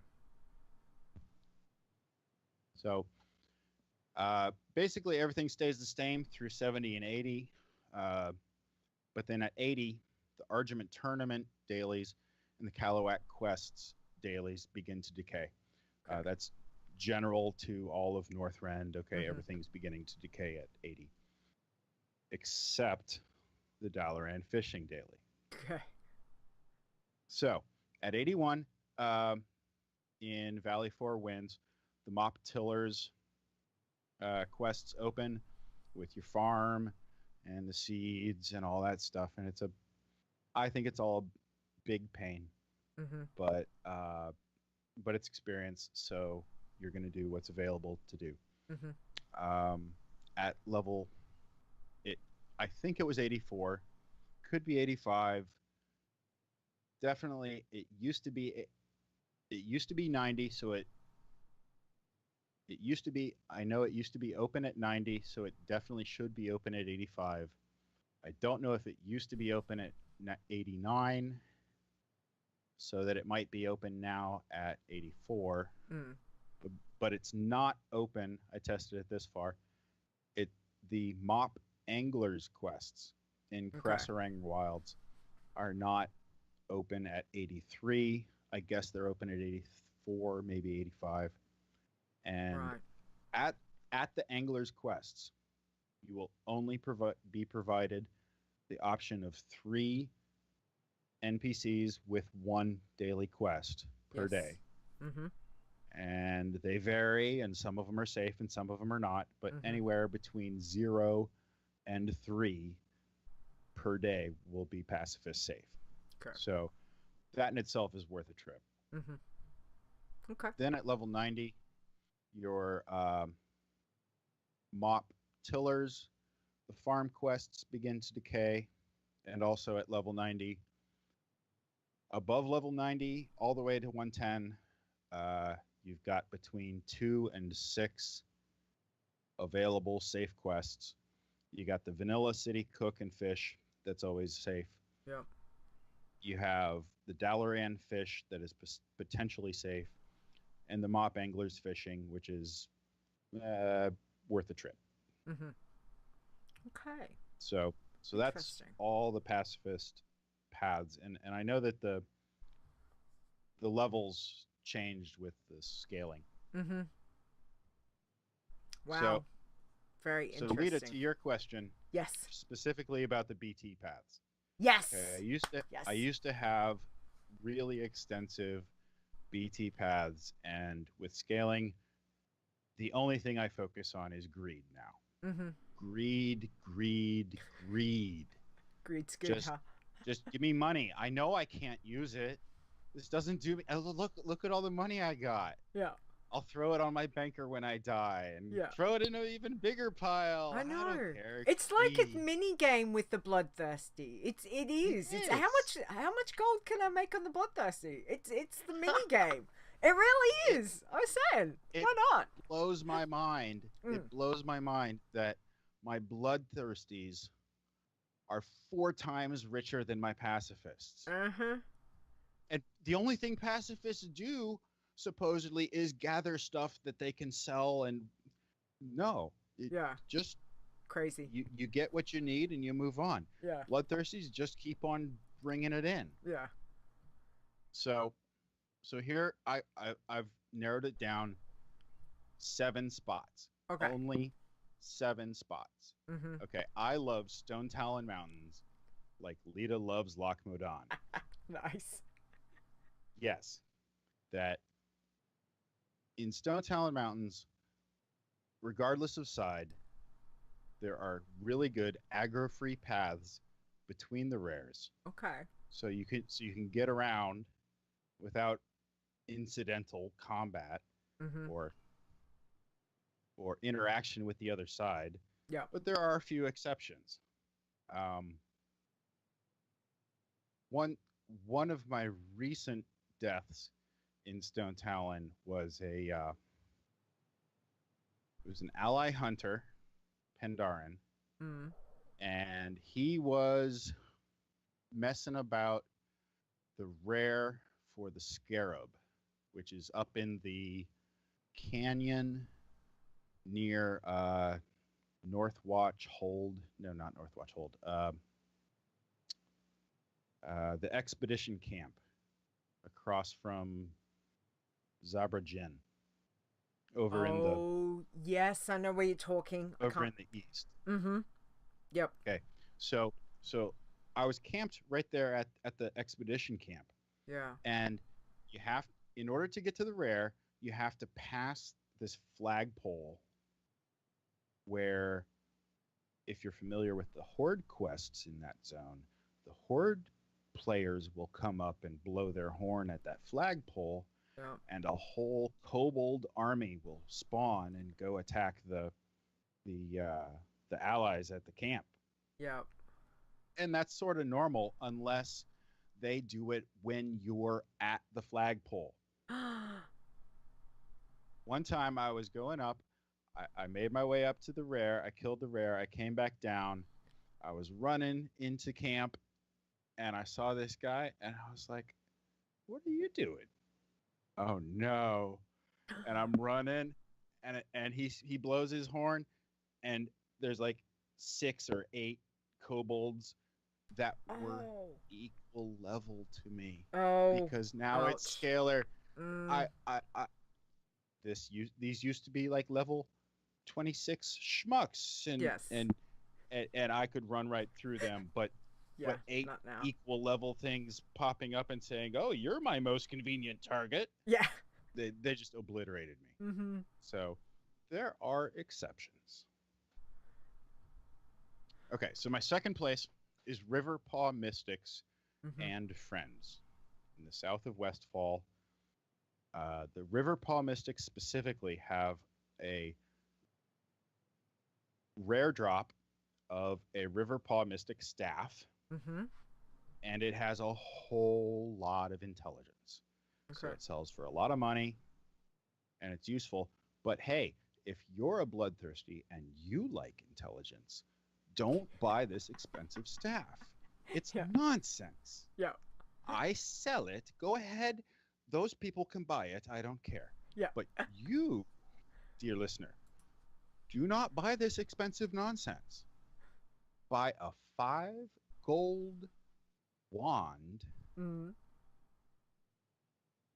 So basically everything stays the same through 70 and 80. But then at 80, the Argament Tournament dailies and the Kalawak quests dailies begin to decay. Okay. That's general to all of Northrend. Okay, Mhm. everything's beginning to decay at 80. Except the Dalaran fishing daily. Okay. So at 81, in Valley Four Winds, the Mop Tillers quests open with your farm and the seeds and all that stuff, and I think it's all a big pain, Mm-hmm. but it's experience, so you're going to do what's available to do. Mm-hmm. At level, I think it was 84, could be 85. Definitely, it used to be 90, so it used to be, I know it used to be open at 90, so it definitely should be open at 85. I don't know if it used to be open at 89, so that it might be open now at 84. But it's not open. I tested it this far. The Mop Anglers quests in Okay. Krasarang Wilds are not open at 83. I guess they're open at 84, maybe 85. And Right. at the Anglers quests, you will only be provided the option of 3 NPCs with 1 daily quest per Yes. day. Mm-hmm. And they vary, and some of them are safe and some of them are not, but Mhm. anywhere between 0 and 3 per day will be pacifist safe. Okay. So that in itself is worth a trip. Mm-hmm. Okay. Then at level 90, your Mop Tillers, the farm quests begin to decay, and also at level 90. Above level 90, all the way to 110, you've got between 2 and 6 available safe quests. You got the Vanilla City Cook and Fish, that's always safe. Yep. You have the Dalaran Fish, that is potentially safe, and the Mop Anglers Fishing, which is worth a trip. Mm-hmm. Okay. So that's Interesting. all the pacifist paths, and I know that the levels changed with the scaling. Mm-hmm. Wow. So, very so interesting. Rita, to your question, Yes. specifically about the BT paths. Yes. Okay, Yes. I used to have really extensive BT paths, and with scaling, the only thing I focus on is greed now. Mm-hmm. Greed. Greed's good, huh? Just give me money. I know I can't use it. This doesn't do me. Look at all the money I got. Yeah. I'll throw it on my banker when I die, and Yeah. throw it in an even bigger pile. I know. don't care. It's like a Greed. mini game with the bloodthirsty. It is. It's how much gold can I make on the bloodthirsty? It's the mini game. It really is. I said, why not? Blows my mind. Mm. It blows my mind that my bloodthirsties are 4 times richer than my pacifists. Uh-huh. And the only thing pacifists do, supposedly, is gather stuff that they can sell. And no, Yeah. just Crazy. you get what you need and you move on. Yeah. Bloodthirsties just keep on bringing it in. Yeah. So here I've narrowed it down 7 spots. Okay. Only 7 spots. Mm-hmm. Okay, I love Stone Talon Mountains like Lita loves Loch Modan. Nice. Yes, that in Stone Talon Mountains, regardless of side, there are really good aggro-free paths between the rares, Okay. so you can get around without incidental combat Mm-hmm. or interaction with the other side. Yeah. But there are a few exceptions. One of my recent deaths in Stone Talon was it was an ally hunter, Pendarin, Mm. and he was messing about the rare for the Scarab, which is up in the canyon near Northwatch Hold. No, not Northwatch Hold. The expedition camp across from Zabrajin, Oh, yes, I know where you're talking. over in the east. Mm-hmm. Yep. Okay, so I was camped right there at the expedition camp, Yeah. and you have, in order to get to the rare, you have to pass this flagpole where, if you're familiar with the Horde quests in that zone, the Horde players will come up and blow their horn at that flagpole, Yeah. and a whole kobold army will spawn and go attack the allies at the camp. Yeah. And that's sort of normal unless they do it when you're at the flagpole. One time I was going up, I made my way up to the rare, I killed the rare, I came back down, I was running into camp, and I saw this guy, and I was like, what are you doing? Oh no. And I'm running, and he blows his horn, and there's like 6 or 8 kobolds that were Oh. equal level to me, Oh. because now it's Ouch. scalar. Mm. These used to be like level 26 schmucks, Yes. and I could run right through them, but Yeah. what 8 Not now. equal level things popping up and saying, "Oh, you're my most convenient target." Yeah. They just obliterated me. Mm-hmm. So there are exceptions. Okay, so my second place is Riverpaw Mystics Mm-hmm. and Friends in the south of Westfall. The Riverpaw Mystics specifically have a rare drop of a Riverpaw Mystic staff, Mm-hmm. and it has a whole lot of intelligence. So Okay. it sells for a lot of money, and it's useful. But hey, if you're a bloodthirsty and you like intelligence, don't buy this expensive staff. It's Yeah. nonsense. Yeah. I sell it. Go ahead. Those people can buy it. I don't care. Yeah. But you, dear listener, do not buy this expensive nonsense. Buy a 5 gold wand Mm.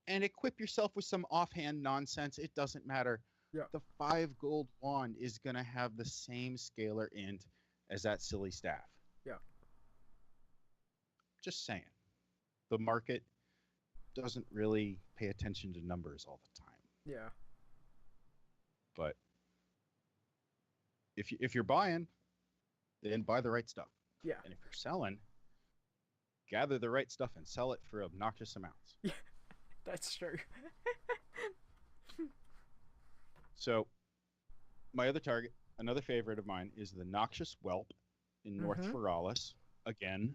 and equip yourself with some offhand nonsense. It doesn't matter. Yeah. The 5 gold wand is going to have the same scalar int as that silly staff. Yeah. Just saying. The market doesn't really pay attention to numbers all the time. Yeah. But if you're buying, then buy the right stuff. Yeah. And if you're selling, gather the right stuff and sell it for obnoxious amounts. Yeah. That's true. So my other target, another favorite of mine, is the Noxious Whelp in North Mhm. Feralis. Again,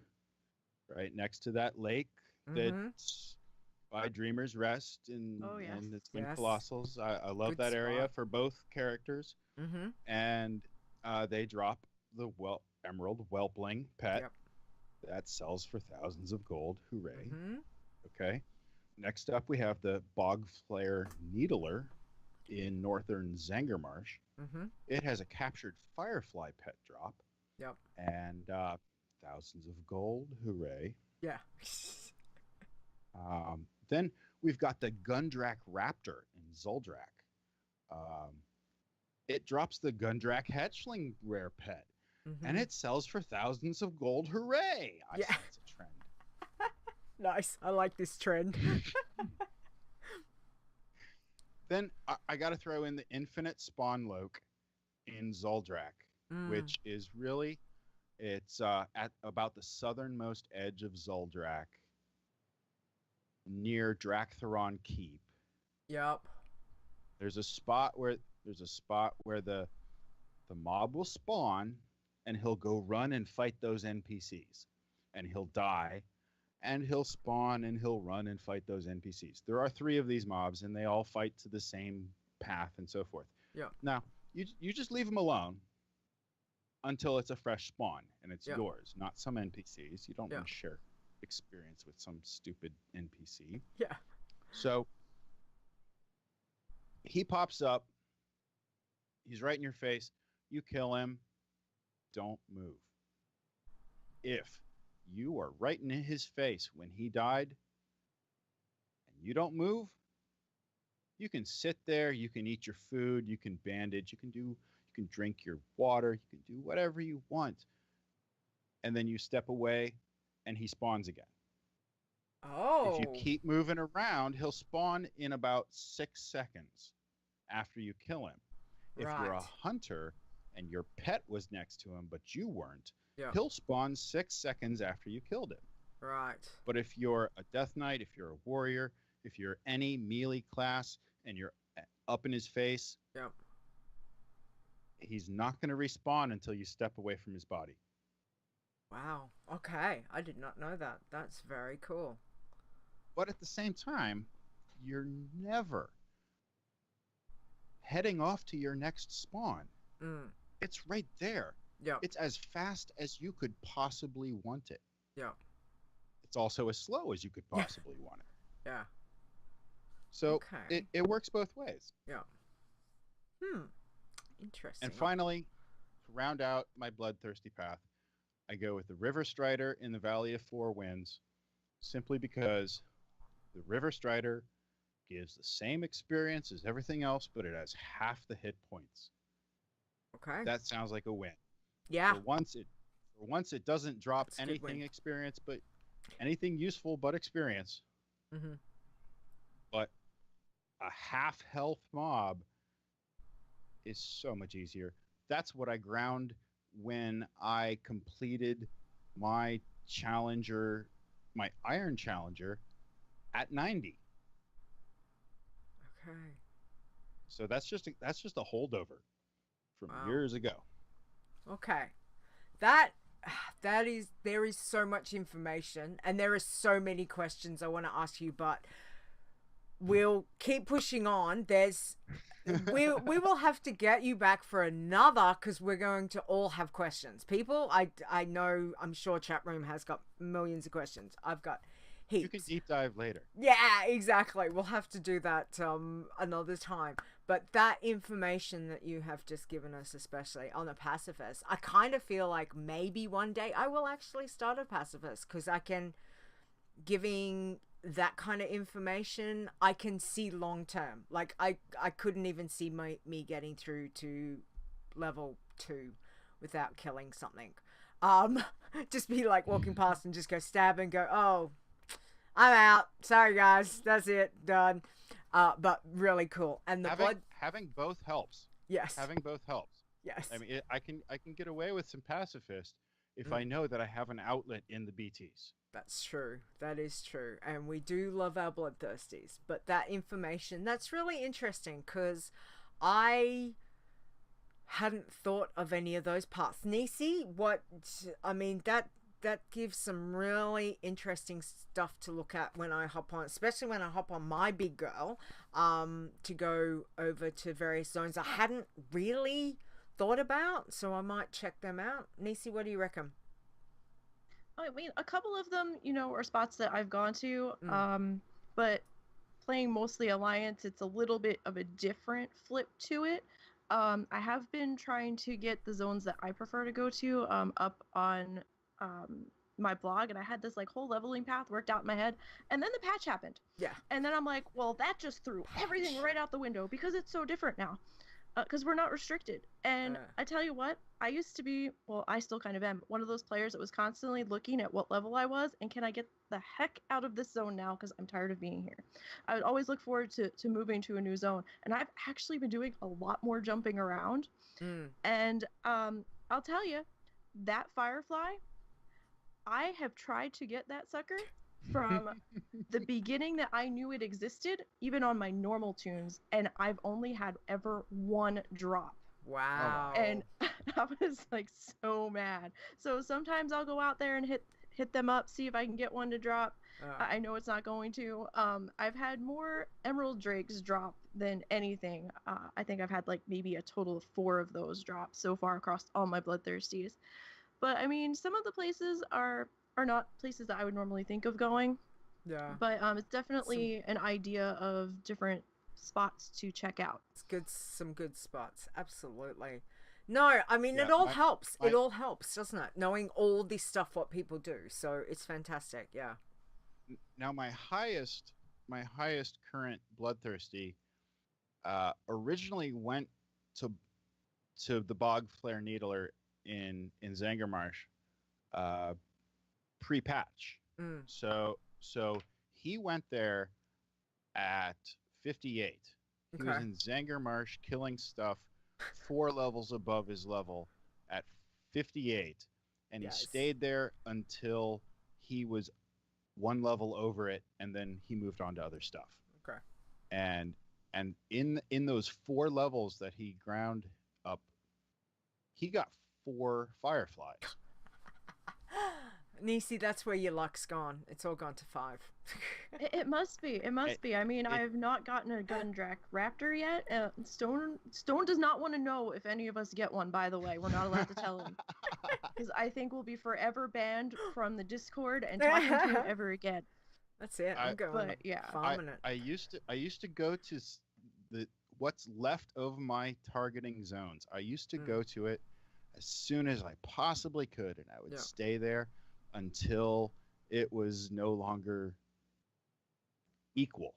right next to that lake Mhm. that's by Dreamer's Rest and, Oh, yes. and the Twin Yes. Colossals. I love Good that area spot. for both characters. Mm-hmm. And they drop the Emerald Whelpling pet. Yep. That sells for thousands of gold. Hooray. Mm-hmm. Okay. Next up, we have the Bogflare Needler in northern Zangermarsh. Mm-hmm. It has a captured Firefly pet drop. Yep. And thousands of gold. Hooray. Yeah. Then we've got the Gundrak Raptor in Zuldrak. It drops the Gundrak Hatchling rare pet, Mm-hmm. and it sells for thousands of gold. Hooray! I Yeah. sense a trend. Nice. I like this trend. Then I got to throw in the Infinite Spawn Loke in Zuldrak, Mm. which is really It's at about the southernmost edge of Zuldrak, near Draktheron Keep. Yep. There's a spot where the mob will spawn, and he'll go run and fight those NPCs, and he'll die, and he'll spawn and he'll run and fight those NPCs. There are 3 of these mobs, and they all fight to the same path and so forth. Yep. Now, you just leave them alone until it's a fresh spawn and it's Yeah. yours, not some NPCs. You don't Yeah. want to share experience with some stupid NPC. Yeah. So he pops up. He's right in your face. You kill him. Don't move. If you are right in his face when he died and you don't move, you can sit there, you can eat your food, you can bandage, you can drink your water, you can do whatever you want. And then you step away and he spawns again. Oh. If you keep moving around, he'll spawn in about 6 seconds after you kill him. If you're a Right. hunter and your pet was next to him but you weren't, Yeah. he'll spawn 6 seconds after you killed him. Right. But if you're a Death Knight, if you're a warrior, if you're any melee class and you're up in his face, Yep. he's not going to respawn until you step away from his body. Wow. Okay. I did not know that. That's very cool. But at the same time, you're never heading off to your next spawn. Mm. It's right there. Yep. It's as fast as you could possibly want it. Yep. It's also as slow as you could possibly want it. Yeah. So Okay. it works both ways. Yeah. Interesting. And finally, to round out my bloodthirsty path, I go with the River Strider in the Valley of Four Winds, simply because the River Strider gives the same experience as everything else, but it has half the hit points. Okay. That sounds like a win. Yeah. For once it doesn't drop That's a good win. anything experience, but anything useful but experience. Mm-hmm. But a half health mob is so much easier. That's what I ground when I completed my challenger, my iron challenger at 90. Okay. So that's just a holdover from Wow. years ago. Okay. There is so much information and there are so many questions I want to ask you, but we'll keep pushing on. We will have to get you back for another, because we're going to all have questions. People, I know, I'm sure chat room has got millions of questions. I've got heaps. You can deep dive later. Yeah, exactly. We'll have to do that another time. But that information that you have just given us, especially on the pacifist, I kind of feel like maybe one day I will actually start a pacifist, because I can, giving that kind of information, I can see long term. Like I couldn't even see me getting through to level 2 without killing something. Just be like walking past and just go stab and go, oh, I'm out. Sorry guys, that's it, done. But really cool. And the having both helps. Yes. Having both helps. Yes. I mean, I can get away with some pacifist if I know that I have an outlet in the BTs. That's true. That is true. And we do love our bloodthirsties. But that information, that's really interesting, because I hadn't thought of any of those parts. Nisi, that gives some really interesting stuff to look at when I hop on, especially when I hop on my big girl, to go over to various zones I hadn't really thought about, so I might check them out. Nisi, what do you reckon? I mean, a couple of them, are spots that I've gone to, but playing mostly Alliance, it's a little bit of a different flip to it. I have been trying to get the zones that I prefer to go to up on my blog, and I had this whole leveling path worked out in my head, and then the patch happened. Yeah. And then I'm like, well, that just threw everything right out the window, because it's so different now. Because we're not restricted. And I tell you what, I used to be, well, I still kind of am, one of those players that was constantly looking at what level I was and can I get the heck out of this zone now, because I'm tired of being here. I would always look forward to moving to a new zone. And I've actually been doing a lot more jumping around. And I'll tell you, that firefly, I have tried to get that sucker from the beginning that I knew it existed, even on my normal tunes, and I've only had ever one drop. Wow. And I was like so mad. So sometimes I'll go out there and hit them up, see if I can get one to drop. I know it's not going to. I've had more emerald drakes drop than anything. I think I've had like maybe a total of 4 of those drops so far across all my bloodthirsties. But I mean, some of the places are not places that I would normally think of going. Yeah. But it's definitely an idea of different spots to check out. It's good, some good spots. Absolutely. No, I mean, Yeah, it all my- helps. my- It all helps, doesn't it? Knowing all this stuff, what people do. So it's fantastic. Yeah. Now my highest current bloodthirsty originally went to the bog flare needler in Zangermarsh pre-patch. Mm. So he went there at 58. He was Okay. in Zangermarsh killing stuff 4 levels above his level at 58, and he Yes. stayed there until he was 1 level over it, and then he moved on to other stuff. Okay. And in those 4 levels that he ground up, he got 4 fireflies. Nisi, that's where your luck's gone. It's all gone to 5. It must be. It must be. I mean, I have not gotten a Gundrak Raptor yet. Stone does not want to know if any of us get one. By the way, we're not allowed to tell him because I think we'll be forever banned from the Discord and talking to him ever again. That's it. I'm going. But yeah, farming it. I used to go to the what's left of my targeting zones. I used to go to it as soon as I possibly could, and I would stay there until it was no longer equal.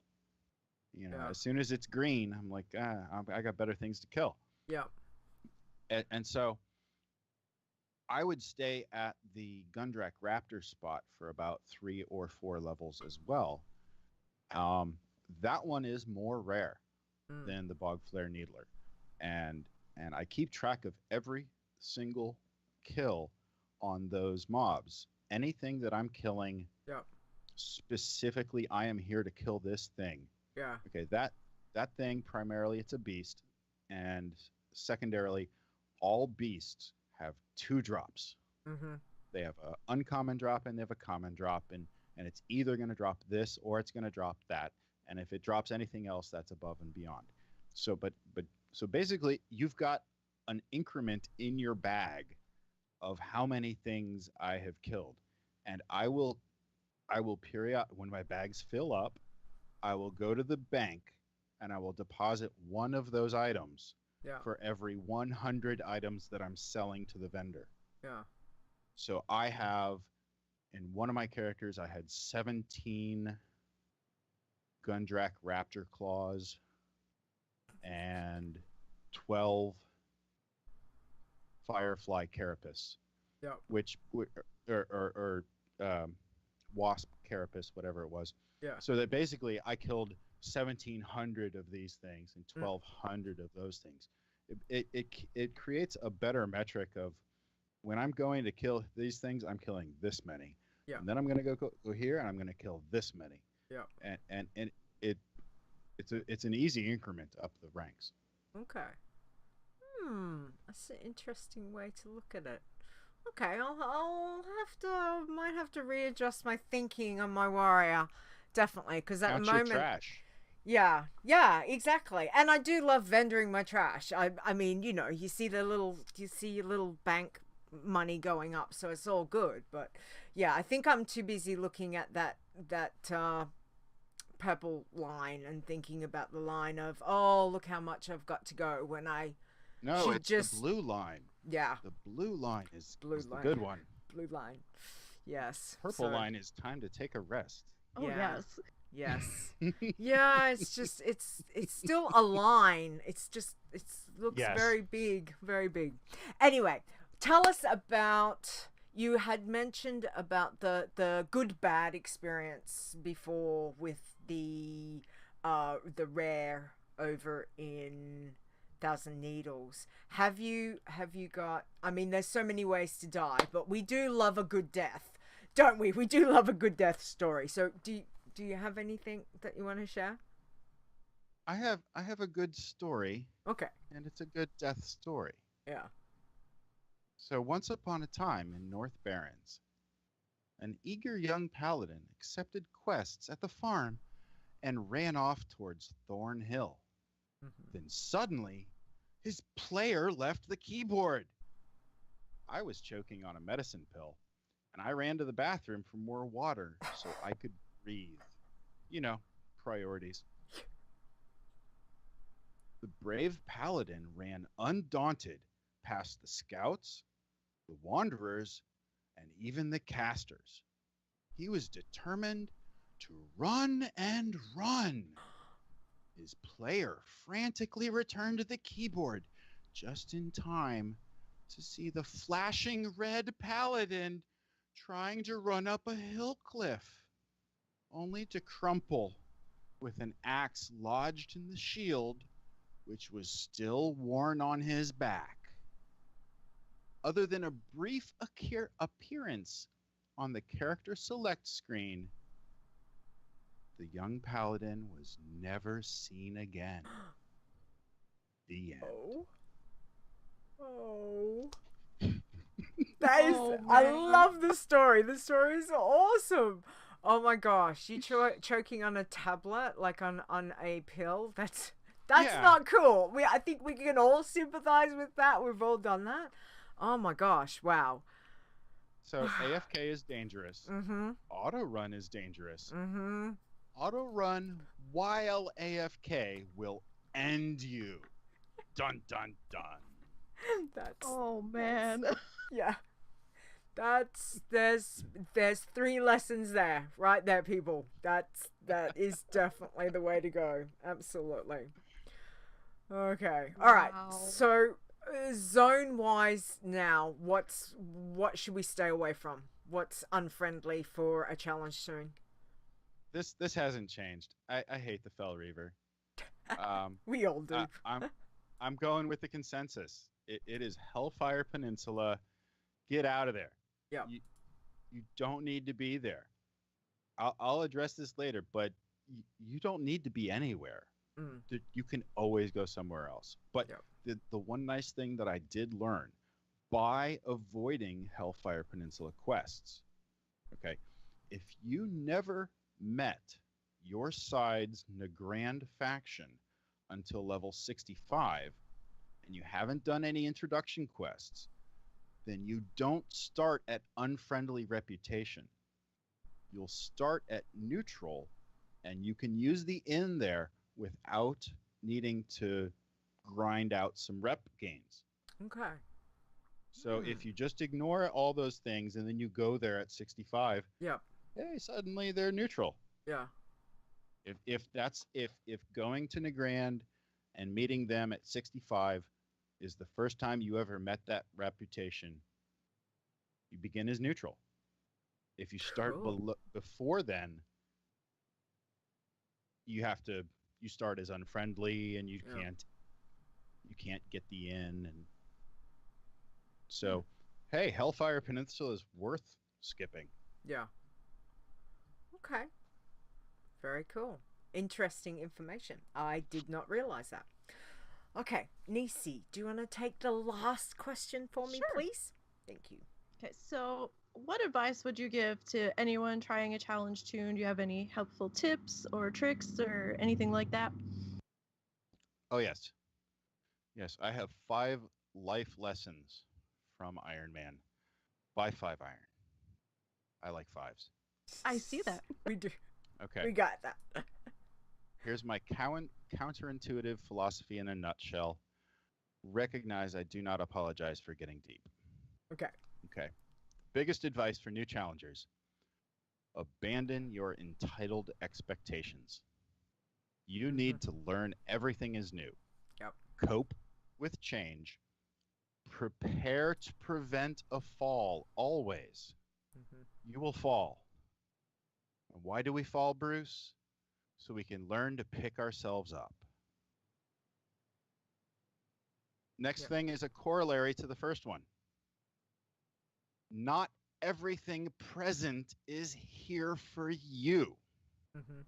You know, as soon as it's green, I'm like, I got better things to kill. Yeah. And so I would stay at the Gundrak Raptor spot for about 3 or 4 levels as well. That one is more rare than the Bog Flare Needler. And I keep track of every single kill on those mobs. Anything that I'm killing, specifically, I am here to kill this thing. Yeah. Okay, that thing, primarily, it's a beast. And secondarily, all beasts have 2 drops. Mm-hmm. They have an uncommon drop and they have a common drop, and it's either going to drop this or it's going to drop that. And if it drops anything else, that's above and beyond. So so basically, you've got an increment in your bag of how many things I have killed, and I will when my bags fill up, I will go to the bank and I will deposit one of those items for every 100 items that I'm selling to the vendor. Yeah. So I have, in one of my characters, I had 17 Gundrak Raptor claws and 12 Firefly Carapace. Yeah. Which or Wasp Carapace, whatever it was. Yeah. So that basically I killed 1,700 of these things and 1,200 of those things. It creates a better metric of when I'm going to kill these things, I'm killing this many. Yeah. And then I'm going to go here and I'm going to kill this many. Yeah. And it's an easy increment up the ranks. Okay. That's an interesting way to look at it. Okay, might have to readjust my thinking on my warrior, definitely, because at the moment, trash. Yeah, exactly. And I do love vendoring my trash. I mean, you know, you see your little bank money going up, so it's all good. But yeah, I think I'm too busy looking at that purple line and thinking about the line of, oh, look how much I've got to go when I it's just the blue line. Yeah. The blue line is the good one. Blue line. Yes. Purple line is time to take a rest. Oh Yeah. yes. Yes. Yeah, it's still a line. It looks very big, very big. Anyway, tell us about, you had mentioned about the good bad experience before with the rare over in thousand needles. Have you got? I mean, there's so many ways to die, but we do love a good death, don't we? We do love a good death story. So do you have anything that you want to share? I have a good story, Okay. and it's a good death story. Yeah. So once upon a time in North Barrens, an eager young paladin accepted quests at the farm and ran off towards Thorn Hill. Mm-hmm. Then suddenly, his player left the keyboard. I was choking on a medicine pill, and I ran to the bathroom for more water so I could breathe. You know, priorities. The brave paladin ran undaunted past the scouts, the wanderers, and even the casters. He was determined to run and run. His player frantically returned to the keyboard just in time to see the flashing red paladin trying to run up a hill cliff, only to crumple with an axe lodged in the shield, which was still worn on his back. Other than a brief appearance on the character select screen, the young paladin was never seen again. The end. Oh. That is, Oh, I man. love the story. The story is awesome. Oh my gosh, you choking on a tablet, like on a pill. That's Yeah. not cool. I think we can all sympathize with that. We've all done that. Oh my gosh, wow. So AFK is dangerous. Mm-hmm. Auto run is dangerous. Mm-hmm. Auto run while AFK will end you. Dun dun dun. That's Oh man. yeah. There's 3 lessons there, right there, people. That is definitely the way to go. Absolutely. Okay. All right. Wow. So, zone wise now, what should we stay away from? What's unfriendly for a challenge soon? This hasn't changed. I hate the Fell Reaver. We all do. I'm going with the consensus. It is Hellfire Peninsula. Get out of there. Yeah. You don't need to be there. I'll address this later, but you don't need to be anywhere. Mm. You can always go somewhere else. But Yeah. the one nice thing that I did learn by avoiding Hellfire Peninsula quests, okay, if you never met your side's Nagrand faction until level 65, and you haven't done any introduction quests, then you don't start at unfriendly reputation. You'll start at neutral, and you can use the inn there without needing to grind out some rep gains. Okay. So if you just ignore all those things and then you go there at 65, Yeah. hey, suddenly they're neutral. Yeah. If going to Nagrand and meeting them at 65 is the first time you ever met that reputation, you begin as neutral. If you start before then, you start as unfriendly, and you can't get the in, and so hey, Hellfire Peninsula is worth skipping. Yeah. Okay. Very cool. Interesting information. I did not realize that. Okay, Nisi, do you want to take the last question for me, Sure. please? Thank you. Okay, so what advice would you give to anyone trying a challenge tune? Do you have any helpful tips or tricks or anything like that? Oh yes, I have 5 life lessons from Iron Man by 5 Iron. I like 5s. I see that. We do. Okay. We got that. Here's my counterintuitive philosophy in a nutshell. Recognize I do not apologize for getting deep. Okay. Okay. Biggest advice for new challengers. Abandon your entitled expectations. You need to learn everything is new. Yep. Cope with change. Prepare to prevent a fall always. Mm-hmm. You will fall. And why do we fall, Bruce? So we can learn to pick ourselves up. Next Yep. thing is a corollary to the first one. Not everything present is here for you. Mm-hmm.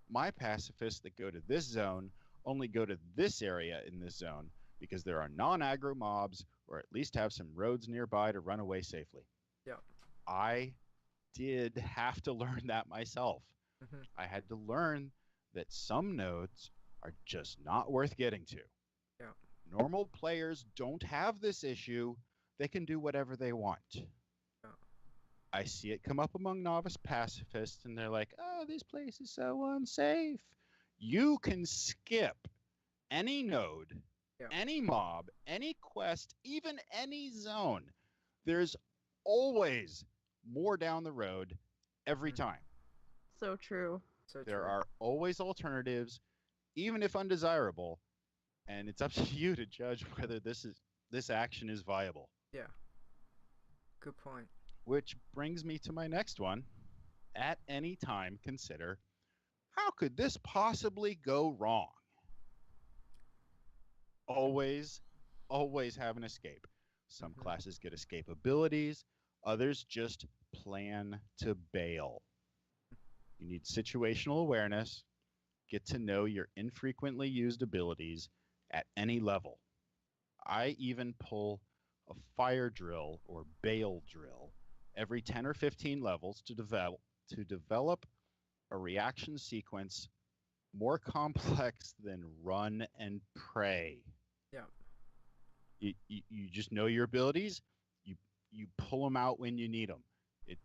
My pacifists that go to this zone only go to this area in this zone because there are non-aggro mobs or at least have some roads nearby to run away safely. Yep. I did have to learn that myself. Mm-hmm. I had to learn that some nodes are just not worth getting to. Yep. Normal players don't have this issue. They can do whatever they want. Yep. I see it come up among novice pacifists, and they're like, oh, this place is so unsafe. You can skip any node, Yep. any mob, any quest, even any zone. There's always more down the road every Mhm. time. So true. So There true. are always alternatives, even if undesirable, and it's up to you to judge whether this action is viable. Yeah. Good point. Which brings me to my next one. At any time, consider, how could this possibly go wrong? Always have an escape. Some Mhm. classes get escape abilities, others just plan to bail. You need situational awareness, get to know your infrequently used abilities at any level. I even pull a fire drill or bail drill every 10 or 15 levels to develop a reaction sequence more complex than run and pray. Yeah. You just know your abilities. You pull them out when you need them.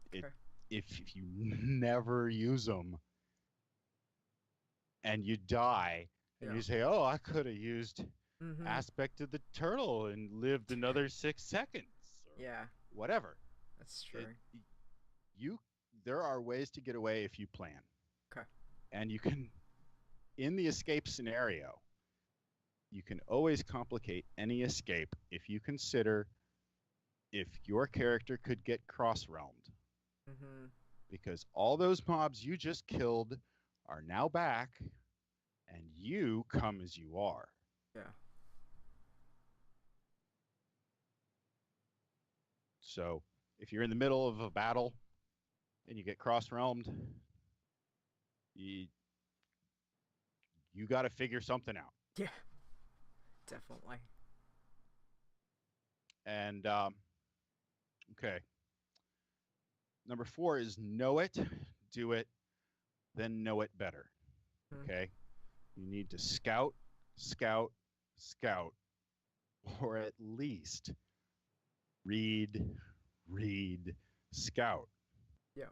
Okay. If you never use them and you die and Yeah. you say, oh, I could have used Mm-hmm. aspect of the turtle and lived another 6 seconds or Yeah. whatever. That's true. There are ways to get away if you plan. Okay. And you can, in the escape scenario, you can always complicate any escape if you consider if your character could get cross-realmed. Mm-hmm. Because all those mobs you just killed are now back, and you come as you are. Yeah. So if you're in the middle of a battle and you get cross-realmed, you got to figure something out. Yeah. Definitely. And okay. Number 4 is know it, do it, then know it better. Mhm. Okay. You need to scout, scout, scout, or at least read, scout. Yeah.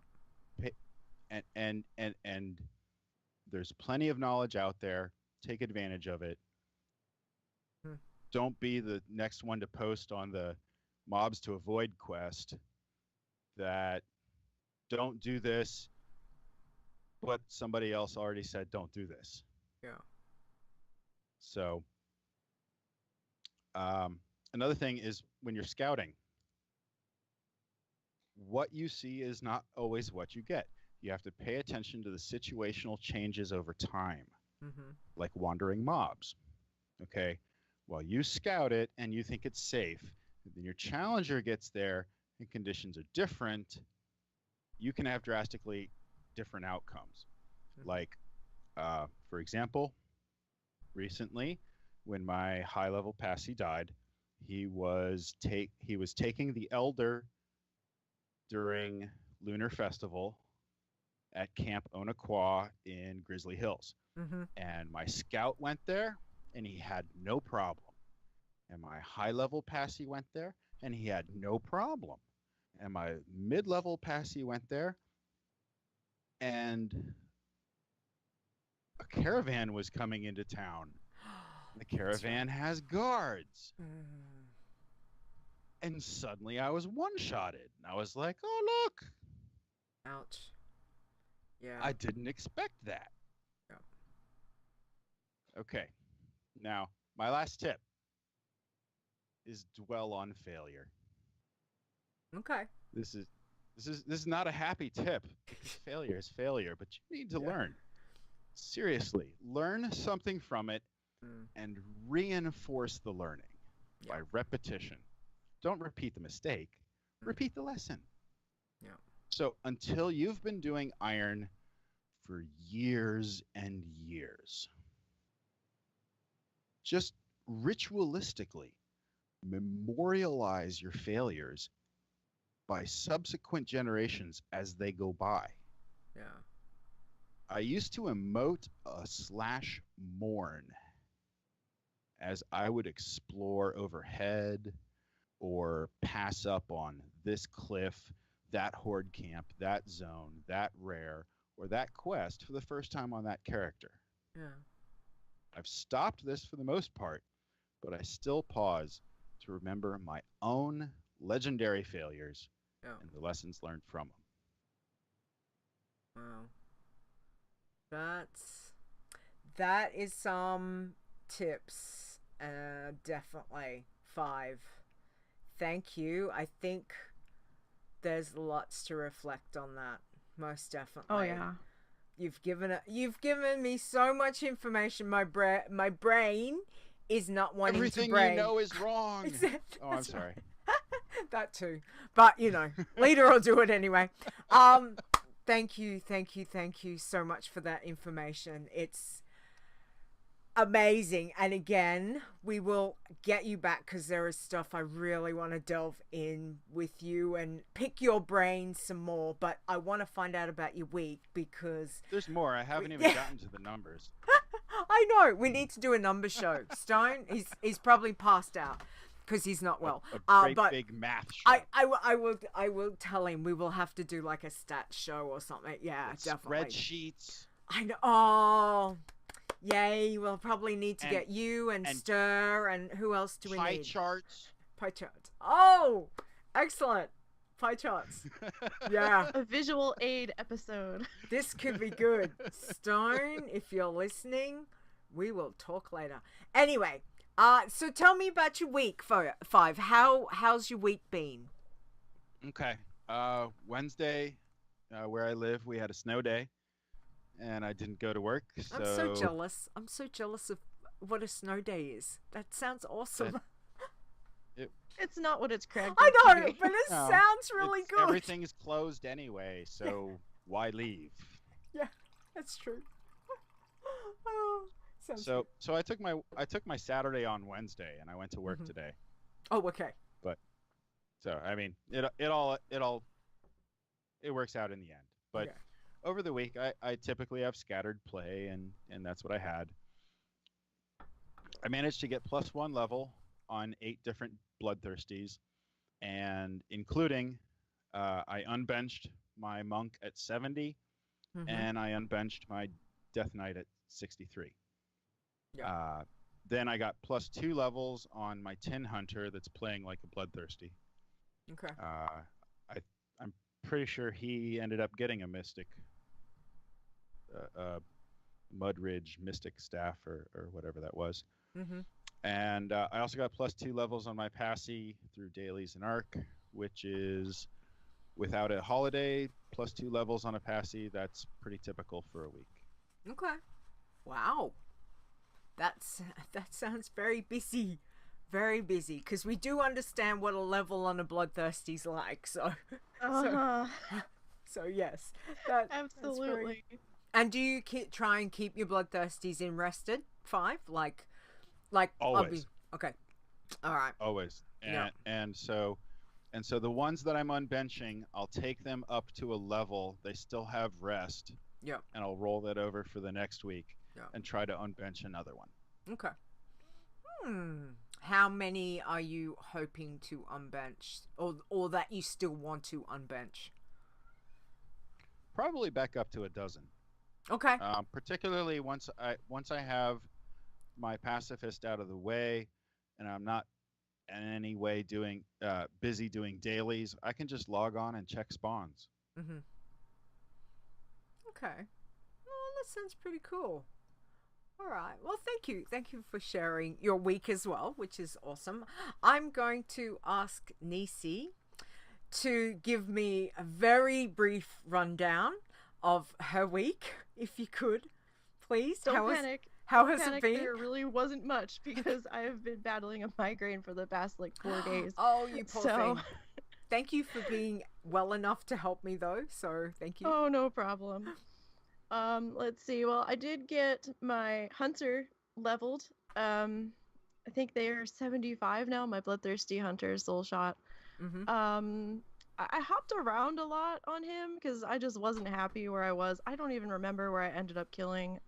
And there's plenty of knowledge out there. Take advantage of it. Hmm. Don't be the next one to post on the mobs to avoid quest that don't do this, but somebody else already said don't do this. Yeah. So another thing is when you're scouting, what you see is not always what you get. You have to pay attention to the situational changes over time, Mm-hmm. like wandering mobs. Okay, well, you scout it and you think it's safe, then your challenger gets there and conditions are different. You can have drastically different outcomes. Mm-hmm. Like, for example, recently, when my high-level passy died, he was taking the Elder during Lunar Festival at Camp Onaqua in Grizzly Hills. Mm-hmm. And my scout went there, and he had no problem. And my high-level passy went there, and he had no problem. And my mid-level passy went there, and a caravan was coming into town. The caravan has guards. Mm. And suddenly I was one-shotted. And I was like, oh, look. Ouch. Yeah. I didn't expect that. Yeah. Okay. Now, my last tip is dwell on failure. Okay. This is not a happy tip because failure is failure, but you need to Yeah. learn. Seriously, learn something from it and reinforce the learning by repetition. Don't repeat the mistake, repeat the lesson. Yeah. So until you've been doing iron for years and years, just ritualistically memorialize your failures by subsequent generations as they go by. Yeah. I used to emote a /mourn as I would explore overhead or pass up on this cliff, that horde camp, that zone, that rare, or that quest for the first time on that character. Yeah. I've stopped this for the most part, but I still pause to remember my own legendary failures and the lessons learned from them. Wow. That is some tips. Definitely 5. Thank you. I think there's lots to reflect on that. Most definitely. Oh yeah. You've given me so much information. My brain is not wanting Everything to brain. you know is wrong. Oh, I'm sorry. That too. But, leader will do it anyway. Thank you so much for that information. It's amazing. And again, we will get you back because there is stuff I really want to delve in with you and pick your brain some more. But I want to find out about your week because there's more. I haven't even gotten to the numbers. I know. We need to do a number show. Stone, he's probably passed out because he's not well. A great big math show. I will tell him we will have to do like a stats show or something. Yeah, with definitely. Spreadsheets. I know. Oh, yay! We'll probably need to get you and Stir and who else do we need? Pie charts. Pie charts. Oh, excellent. Pie charts. Yeah. A visual aid episode. This could be good. Stone, if you're listening, we will talk later. Anyway, so tell me about your week, 5. How's your week been? Okay. Wednesday, where I live, we had a snow day, and I didn't go to work. So... I'm so jealous. I'm so jealous of what a snow day is. That sounds awesome. It's not what it's cracked. I know, but it sounds really good. Everything is closed anyway, so why leave? Yeah, that's true. Oh, so I took my Saturday on Wednesday, and I went to work today. Oh, okay. But so I mean, it works out in the end. But over the week, I typically have scattered play, and that's what I had. I managed to get +1 level on 8 different bloodthirsties, and including I unbenched my monk at 70, and I unbenched my death knight at 63. Then I got +2 levels on my tin hunter that's playing like a bloodthirsty. Okay. I'm pretty sure he ended up getting a mystic, Mudridge mystic staff or whatever that was. And I also got +2 levels on my passy through dailies and arc, which is without a holiday, +2 levels on a passy. That's pretty typical for a week. Okay. Wow. That sounds very busy. Very busy. Because we do understand what a level on a bloodthirsty's like. So yes. Absolutely. And do you try and keep your bloodthirsties in rested 5? Like always. Okay. All right. Always. And so the ones that I'm unbenching, I'll take them up to a level. They still have rest. Yeah. And I'll roll that over for the next week and try to unbench another one. Okay. How many are you hoping to unbench or that you still want to unbench? Probably back up to a dozen. Okay. Particularly once I have my pacifist out of the way, and I'm not in any way busy doing dailies, I can just log on and check spawns. Okay. Well, that sounds pretty cool. All right. Well, thank you for sharing your week as well, which is awesome. I'm going to ask Nisi to give me a very brief rundown of her week, if you could, please. Don't panic. How has it Panic been? there really wasn't much because I have been battling a migraine for the past like 4 days. Oh, you poor So- thing. Thank you for being well enough to help me, though. So thank you. Oh, no problem. Let's see. Well, I did get my hunter leveled. I think they are 75 now. My bloodthirsty hunter soul shot. Mm-hmm. I hopped around a lot on him because I just wasn't happy where I was. I don't even remember where I ended up killing.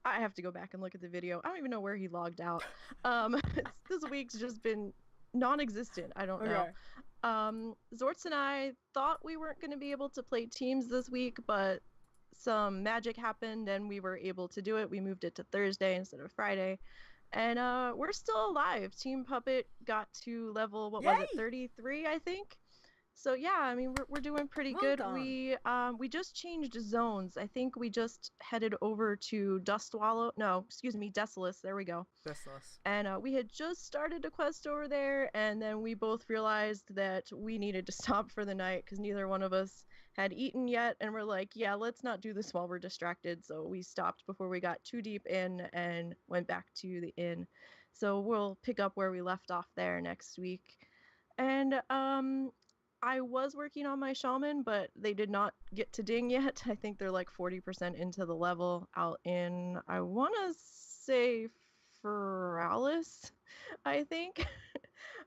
I have to go back and look at the video. I don't even know where he logged out. This week's just been non-existent. I don't know. Zortz and I thought we weren't going to be able to play teams this week, but some magic happened and we were able to do it. We moved it to Thursday instead of Friday. And we're still alive. Team Puppet got to level, what was it, 33, I think? So yeah, I mean, we're doing pretty Well good. done. We just changed zones. I think we just headed over to Desolus. There we go. Desolus. And we had just started a quest over there, and then we both realized that we needed to stop for the night because neither one of us had eaten yet, and we're like, yeah, let's not do this while we're distracted. So we stopped before we got too deep in and went back to the inn. So we'll pick up where we left off there next week. And I was working on my shaman, but they did not get to ding yet. I think they're like 40% into the level out in, I want to say Feralis, I think.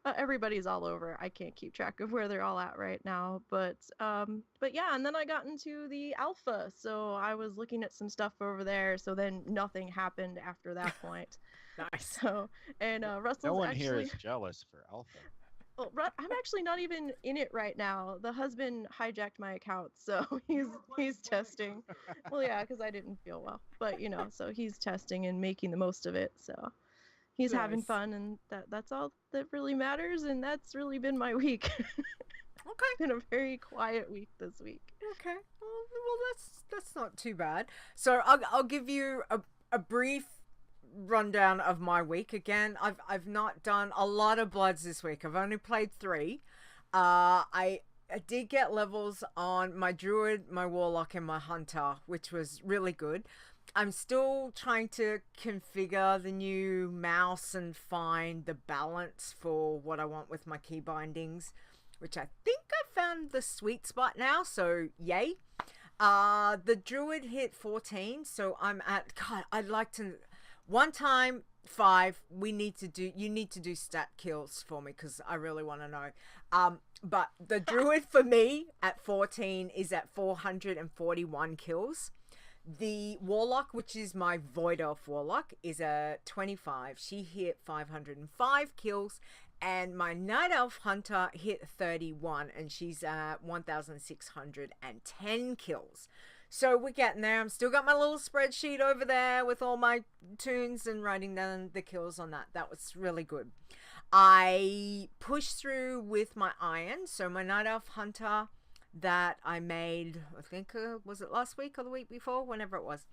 Everybody's all over. I can't keep track of where they're all at right now, but yeah, and then I got into the alpha, so I was looking at some stuff over there, so then nothing happened after that point. Nice. So, and Russell's No one actually... here is jealous for Alpha. Well, I'm actually not even in it right now. The husband hijacked my account, so he's testing. Well, yeah, because I didn't feel well, but so he's testing and making the most of it. So he's having Nice. fun, and that's all that really matters. And that's really been my week. Okay. It's been a very quiet week this week. Okay. Well, that's not too bad. So I'll give you a brief rundown of my week. Again, I've not done a lot of bloods this week. I've only played 3. I did get levels on my druid, my warlock, and my hunter, which was really good. I'm still trying to configure the new mouse and find the balance for what I want with my key bindings, which I think I found the sweet spot now, so yay. The druid hit 14, so I'm at, God, I'd like to, one time 5, you need to do stat kills for me because I really want to know. But the druid for me at 14 is at 441 kills. The warlock, which is my void elf warlock, is at 25. She hit 505 kills. And my night elf hunter hit 31, and she's at 1,610 kills. So we're getting there. I'm still got my little spreadsheet over there with all my tunes and writing down the kills on that. That was really good. I pushed through with my iron. So my night elf hunter that I made, I think, was it last week or the week before? Whenever it was.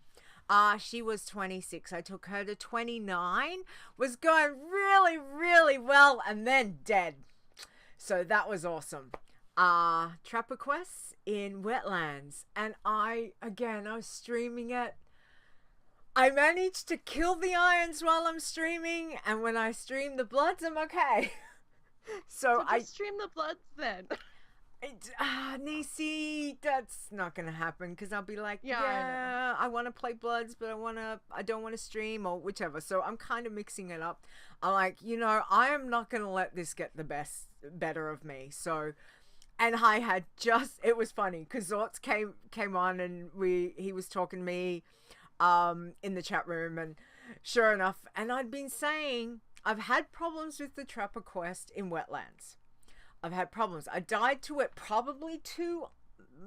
She was 26. I took her to 29. Was going really, really well, and then dead. So that was awesome. Trapper quests in wetlands, and I was streaming it. I managed to kill the irons while I'm streaming, and when I stream the bloods, I'm okay. So I stream the bloods then. Nisi, that's not gonna happen because I'll be like, Yeah, I want to play bloods, but I don't want to stream or whichever. So I'm kind of mixing it up. I'm like, I am not gonna let this get the better of me. So, and I had it was funny because Zortz came on and he was talking to me, in the chat room, and sure enough, and I'd been saying I've had problems with the Trapper quest in wetlands. I've had problems. I died to it probably 2,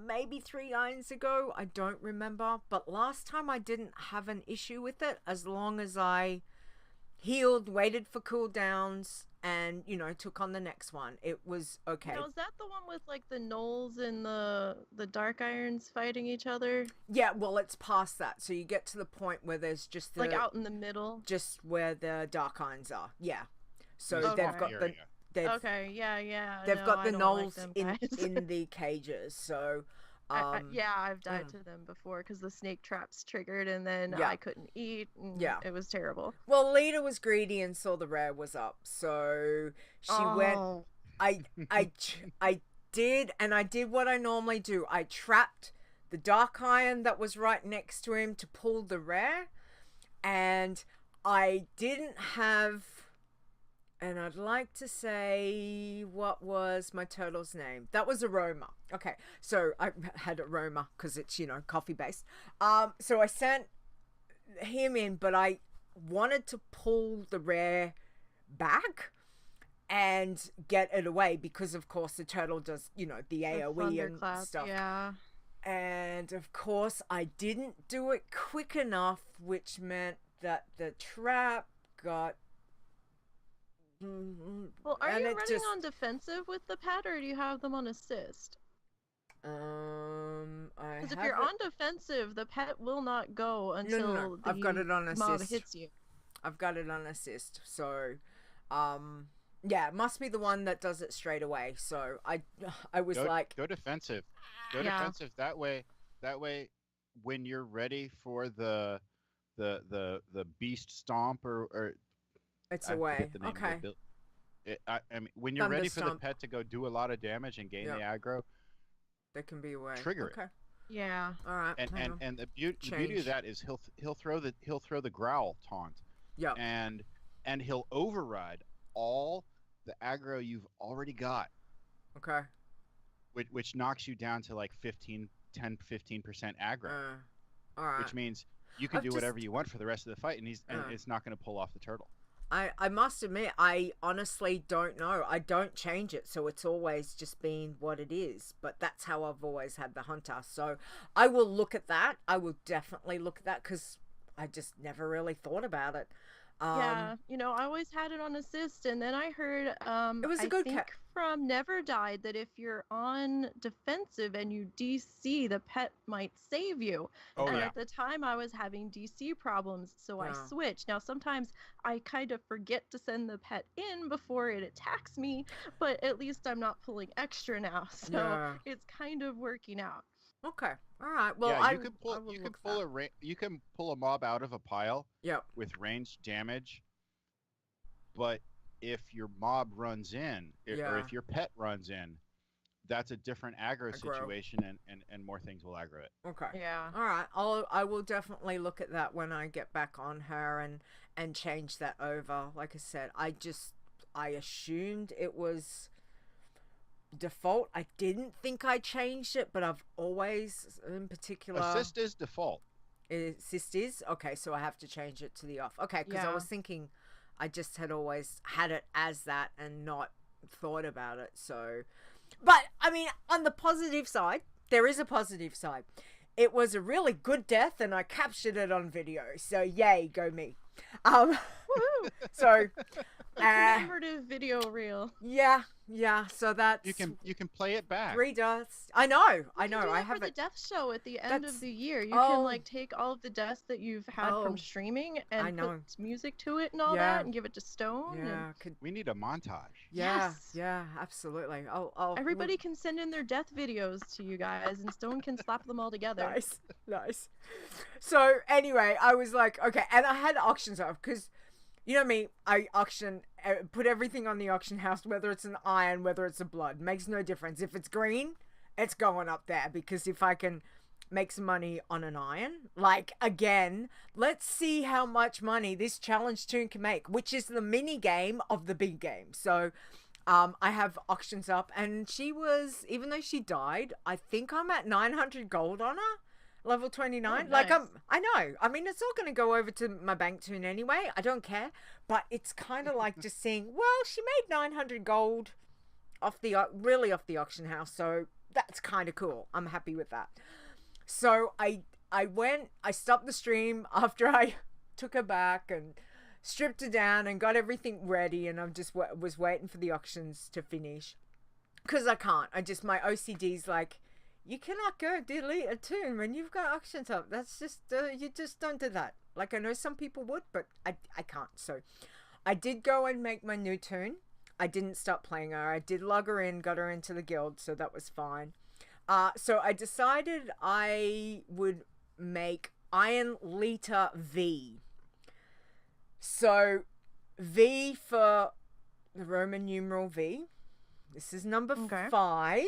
maybe 3 irons ago. I don't remember. But last time I didn't have an issue with it as long as I healed, waited for cooldowns, and, took on the next one. It was okay. Now, is that the one with, like, the gnolls and the dark irons fighting each other? Yeah, well, it's past that. So you get to the point where there's just like, out in the middle? Just where the dark irons are. Yeah. So Okay. they've got the... Okay, yeah. They've got the I don't gnolls like them, guys. in the cages. So Yeah, I've died mm. to them before because the snake traps triggered and then Yeah. I couldn't eat. And Yeah. It was terrible. Well, Lita was greedy and saw the rare was up, so she went. Oh. I did, and I did what I normally do. I trapped the dark iron that was right next to him to pull the rare, and I didn't have. And I'd like to say, what was my turtle's name? That was Aroma. Okay, so I had Aroma because it's, coffee based. So I sent him in, but I wanted to pull the rare back and get it away because, of course, the turtle does, the AoE and stuff. Yeah. And, of course, I didn't do it quick enough, which meant that the trap got... Well, are you running on defensive with the pet, or do you have them on assist? Because if you're on defensive, the pet will not go until No. I've got it on mob assist. hits you. I've got it on assist. So, yeah, it must be the one that does it straight away. So I was go defensive. Go defensive. That way, when you're ready for the beast stomp or it's I away. forget the name Okay. of the I mean, when you're ready for the pet to go do a lot of damage and gain the aggro, they can be away. Trigger okay. it. Yeah. All right. And the beauty of that is he'll throw the growl taunt. Yeah. And he'll override all the aggro you've already got. Okay. Which knocks you down to like 15% aggro. All right. Which means you can do whatever you want for the rest of the fight, and it's not going to pull off the turtle. I must admit, I honestly don't know. I don't change it, so it's always just been what it is. But that's how I've always had the hunter. So I will look at that. I will definitely look at that because I just never really thought about it. Yeah, I always had it on assist, and then I heard it was a good from Never Died that if you're on defensive and you DC, the pet might save you. At the time I was having DC problems, so I switched. Now sometimes I kind of forget to send the pet in before it attacks me, but at least I'm not pulling extra now, so it's kind of working out. Okay. All right. Well, yeah, you can pull a mob out of a pile. With ranged damage, but if your mob runs in, or if your pet runs in, that's a different aggro situation, and more things will aggro it. Okay. Yeah. All right. I will definitely look at that when I get back on her and change that over. Like I said, I assumed it was default. I didn't think I changed it, but I've always, in particular, assist is default. Assist is okay, so I have to change it to the off. Okay, because I was thinking I just had always had it as that and not thought about it. So, but I mean, on the positive side, there is a positive side. It was a really good death, and I captured it on video. So yay, go me. So commemorative video reel. Yeah. So that's you can play it back. 3 deaths. I know. I have the death show at the end of the year. You can like take all of the deaths that you've had from streaming and put music to it and all that, and give it to Stone. Yeah, we need a montage. Yeah, absolutely. Everybody can send in their death videos to you guys, and Stone can slap them all together. Nice. So anyway, I was like, okay, and I had auctions up because, you know me, I put everything on the auction house, whether it's an iron, whether it's a blood, makes no difference. If it's green, it's going up there, because if I can make some money on an iron, like, again, let's see how much money this challenge tune can make, which is the mini game of the big game. So I have auctions up, and she was, even though she died, I think I'm at 900 gold on her. Level 29. Oh, nice. Like, I know. I mean, it's all going to go over to my bank tune anyway. I don't care. But it's kind of like just seeing, well, she made 900 gold off the auction house. So that's kind of cool. I'm happy with that. So I stopped the stream after I took her back and stripped her down and got everything ready. And I just was waiting for the auctions to finish. Because I can't. My OCD's like, you cannot go delete a tune when you've got auctions up. That's just, you just don't do that. Like, I know some people would, but I can't. So I did go and make my new tune. I didn't stop playing her. I did log her in, got her into the guild, so that was fine. So I decided I would make Iron Liter V. So V for the Roman numeral V. This is number Okay. 5.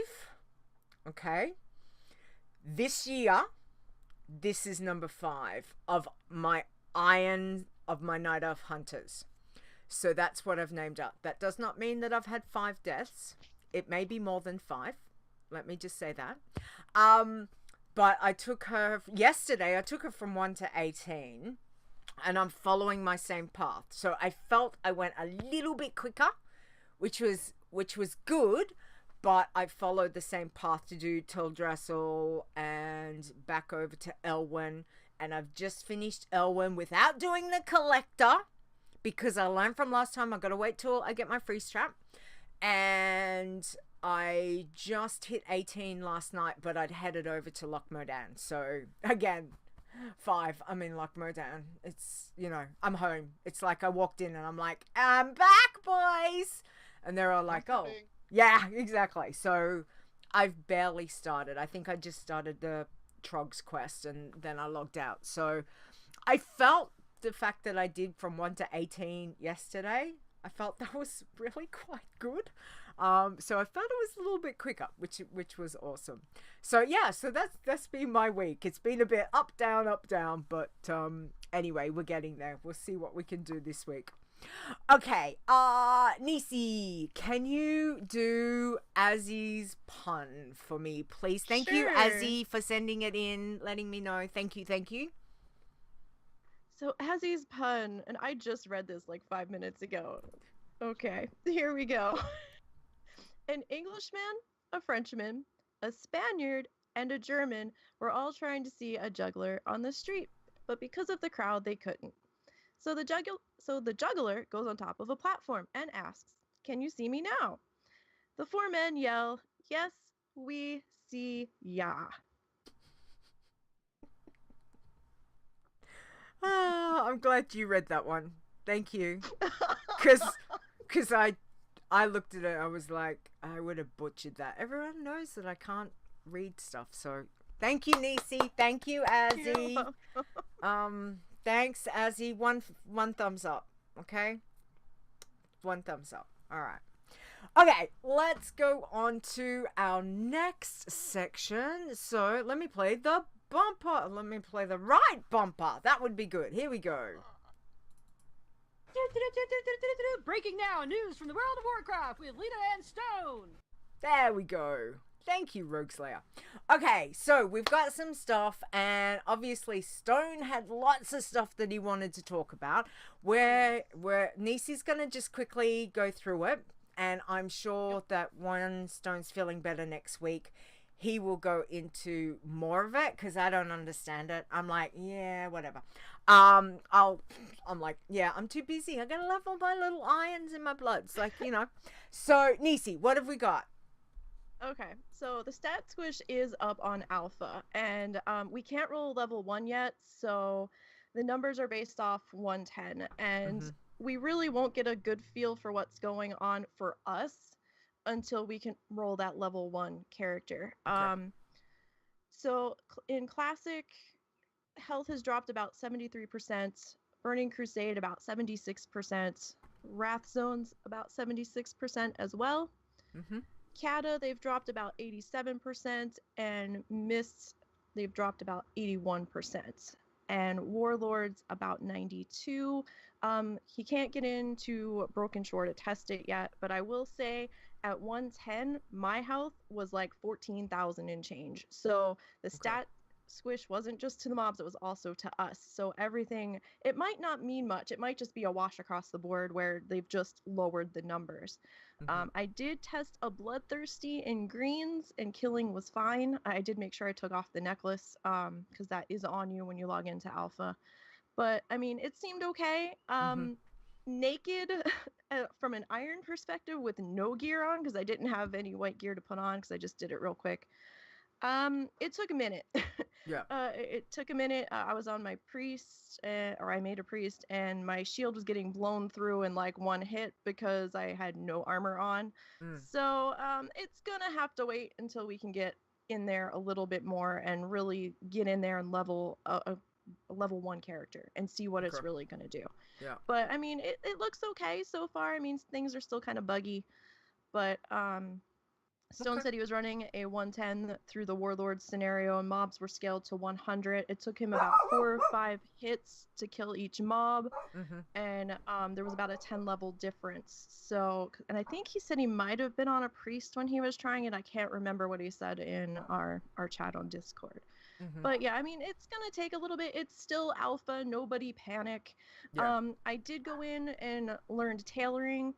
Okay. This year, this is number 5 of my Night Elf Hunters. So that's what I've named up. That does not mean that I've had 5 deaths. It may be more than 5. Let me just say that. But I took her yesterday. I took her from 1 to 18, and I'm following my same path. So I felt I went a little bit quicker, which was good. But I followed the same path to do Teldrassil and back over to Elwyn, and I've just finished Elwyn without doing the collector because I learned from last time. I gotta wait till I get my freeze trap, and I just hit 18 last night, but I'd headed over to Loch Modan. So again, 5. I'm in Loch Modan. It's, I'm home. It's like I walked in and I'm like, I'm back, boys. And they're all like, oh, yeah, exactly. So I've barely started. I think I just started the Trogs quest and then I logged out. So I felt the fact that I did from 1 to 18 yesterday, I felt that was really quite good. So I felt it was a little bit quicker, which was awesome. So yeah, so that's been my week. It's been a bit up, down, but anyway, we're getting there. We'll see what we can do this week. Okay, Nisi, can you do Azzy's pun for me, please? Thank you, Azzy, for sending it in, letting me know. Thank you. So Azzy's pun, and I just read this like 5 minutes ago. Okay, here we go. An Englishman, a Frenchman, a Spaniard, and a German were all trying to see a juggler on the street, but because of the crowd, they couldn't. So the juggler goes on top of a platform and asks, "Can you see me now?" The 4 men yell, "Yes, we see ya." I'm glad you read that one. Thank you. Because I looked at it, I was like, I would have butchered that. Everyone knows that I can't read stuff, so thank you, Nisi. Thank you, Azzy. Thanks, Azzy. One thumbs up, okay? 1 thumbs up. All right. Okay, let's go on to our next section. So let me play the bumper. Let me play the right bumper. That would be good. Here we go. Breaking now, news from the world of Warcraft with Lita and Stone. There we go. Thank you, Rogue Slayer. Okay, so we've got some stuff, and obviously Stone had lots of stuff that he wanted to talk about. Where Nisi's gonna just quickly go through it, and I'm sure that when Stone's feeling better next week, he will go into more of it because I don't understand it. I'm like, yeah, whatever. I'm like, yeah, I'm too busy. I gotta level my little irons in my bloods, like, So Nisi, what have we got? Okay, so the stat squish is up on alpha, and we can't roll level 1 yet, so the numbers are based off 110, and we really won't get a good feel for what's going on for us until we can roll that level 1 character. Okay. So in Classic, health has dropped about 73%, Burning Crusade about 76%, Wrath Zones about 76% as well. Kata, they've dropped about 87%, and Mists, they've dropped about 81%, and Warlords about 92. He can't get into Broken Shore to test it yet, but I will say at 110, my health was like 14,000 and change. So the stat squish wasn't just to the mobs, it was also to us. So everything, it might not mean much. It might just be a wash across the board where they've just lowered the numbers. I did test a Bloodthirsty in greens, and killing was fine. I did make sure I took off the necklace because that is on you when you log into alpha. But I mean, it seemed okay. Naked from an iron perspective with no gear on, because I didn't have any white gear to put on because I just did it real quick. It took a minute. It took a minute. I was on my priest, or I made a priest, and my shield was getting blown through in like 1 hit because I had no armor on. So it's gonna have to wait until we can get in there a little bit more and really get in there and level a level 1 character and see what it's Okay. really going to do. Yeah. But I mean, it looks okay so far. I mean, things are still kind of buggy, but Stone Okay. said he was running a 110 through the Warlord scenario, and mobs were scaled to 100. It took him about 4 or 5 hits to kill each mob, Mm-hmm. and there was about a 10 level difference. So, and I think he said he might have been on a priest when he was trying it. I can't remember what he said in our chat on Discord. Mm-hmm. But yeah, I mean, it's gonna take a little bit. It's still alpha. Nobody panic. Yeah. I did go in and learned tailoring.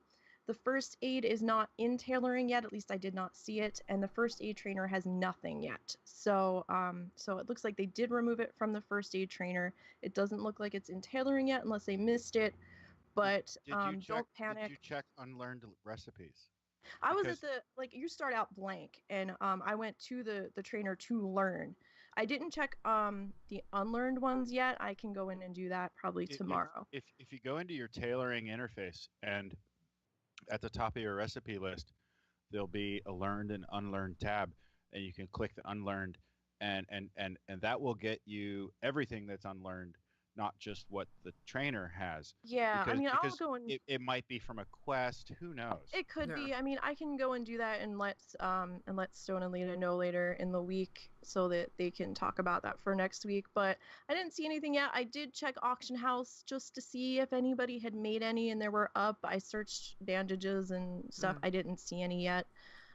The first aid is not in tailoring yet. At least I did not see it, and the first aid trainer has nothing yet. So, so it looks like they did remove it from the first aid trainer. It doesn't look like it's in tailoring yet, unless they missed it. But don't panic. Did you check unlearned recipes? I was at Because you start out blank, and I went to the trainer to learn. I didn't check the unlearned ones yet. I can go in and do that probably tomorrow. if you go into your tailoring interface and at the top of your recipe list, there'll be a learned and unlearned tab, and you can click the unlearned, and that will get you everything that's unlearned, not just what the trainer has. Yeah, I mean, I'll Because go and it might be from a quest. Who knows? it could Yeah. be. I mean, I can go and do that and let Stone and Lita know later in the week so that they can talk about that for next week. But I didn't see anything yet. I did check Auction House just to see if anybody had made any, and there were up. I searched bandages and stuff. I didn't see any yet.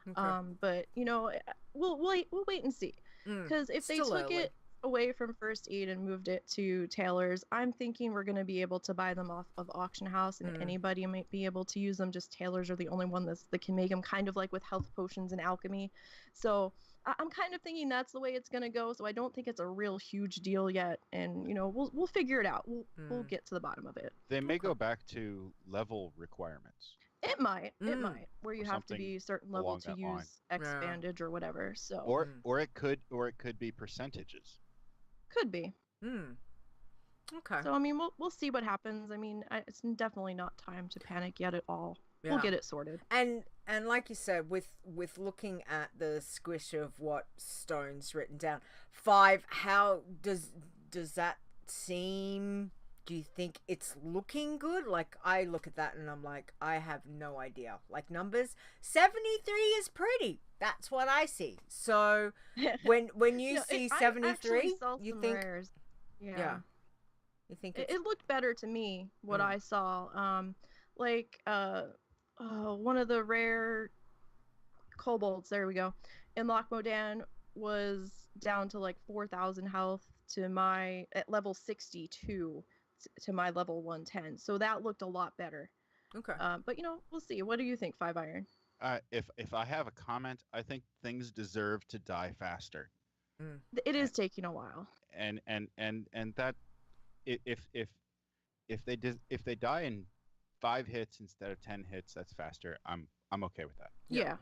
Okay. But you know, we'll wait and see. Because if they Still took early. it away from first aid and moved it to tailors, I'm thinking we're going to be able to buy them off of Auction House, and anybody might be able to use them. Just tailors are the only one that can make them, kind of like with health potions and alchemy. So I'm kind of thinking that's the way it's going to go. So I don't think it's a real huge deal yet, and you know, we'll figure it out. We'll get to the bottom of it. They may go back to level requirements. It might, where you Or have to something be certain level along to that line. use X bandage or whatever. So Or it could be percentages. could be. Okay. So I mean, we'll see what happens. I mean, it's definitely not time to panic yet at all. Yeah. We'll get it sorted. And like you said, with looking at the squish of what Stone's written down, 5. How does that seem? Do you think it's looking good? Like, I look at that and I'm like, I have no idea. Like, numbers, 73 is pretty. That's what I see. So when you see 73, you think rares. Yeah. You think it looked better to me what I saw. Like one of the rare kobolds, there we go, in Loch Modan was down to like 4,000 health to my at level 62 to my level 110. So that looked a lot better. Okay. But you know, we'll see. What do you think, 5 Iron? If I have a comment, I think things deserve to die faster. It is taking a while. And that if they die in 5 hits instead of 10 hits, that's faster. I'm okay with that. Yeah.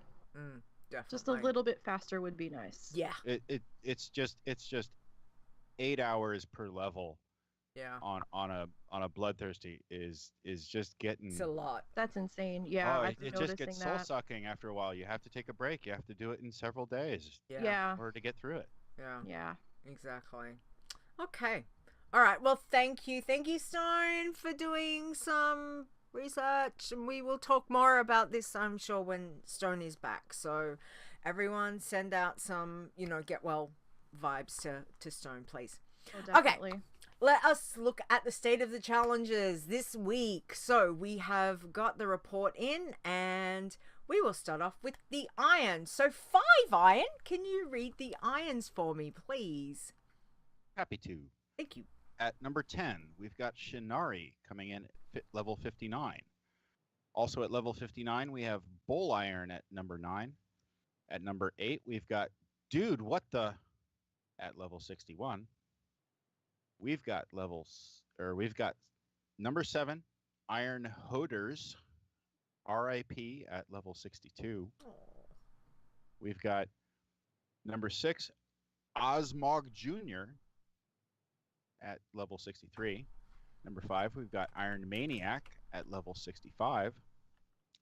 Definitely. Just a little bit faster would be nice. Yeah. It's just 8 hours per level. Yeah. On a bloodthirsty is just getting. It's a lot. That's insane. Yeah. It just gets soul sucking after a while. You have to take a break. You have to do it in several days. Yeah. In order to get through it. Yeah. Yeah. Exactly. Okay. All right. Well, thank you, Stone, for doing some research, and we will talk more about this, I'm sure, when Stone is back. So, everyone, send out some, get well vibes to Stone, please. Oh, definitely. Okay. Let us look at the state of the challenges this week. So we have got the report in, and we will start off with the iron. So 5 iron, can you read the irons for me, please? Happy to. Thank you. At number 10, we've got Shinari coming in at level 59. Also at level 59, we have Bull Iron at number 9. At number 8, we've got Dude, What the... at level 61. We've got number 7, Iron Hoders, RIP at level 62. Aww. We've got number 6, Osmog Jr. at level 63. Number 5, we've got Iron Maniac at level 65.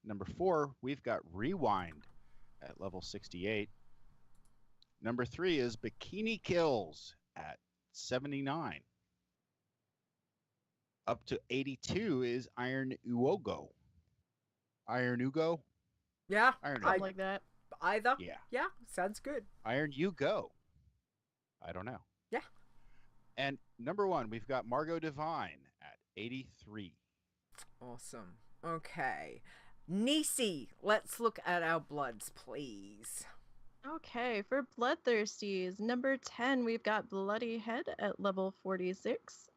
Number 4, we've got Rewind at level 68. Number 3 is Bikini Kills at 79. Up to 82 is Iron Uogo. Iron Ugo? Yeah, Iron Something Ugo. like that. either. Yeah. Yeah, sounds good. Iron Ugo. I don't know. Yeah. And number 1, we've got Margot Divine at 83. Awesome. Okay. Nisi, let's look at our bloods, please. Okay, for Bloodthirsties, number 10, we've got Bloody Head at level 46.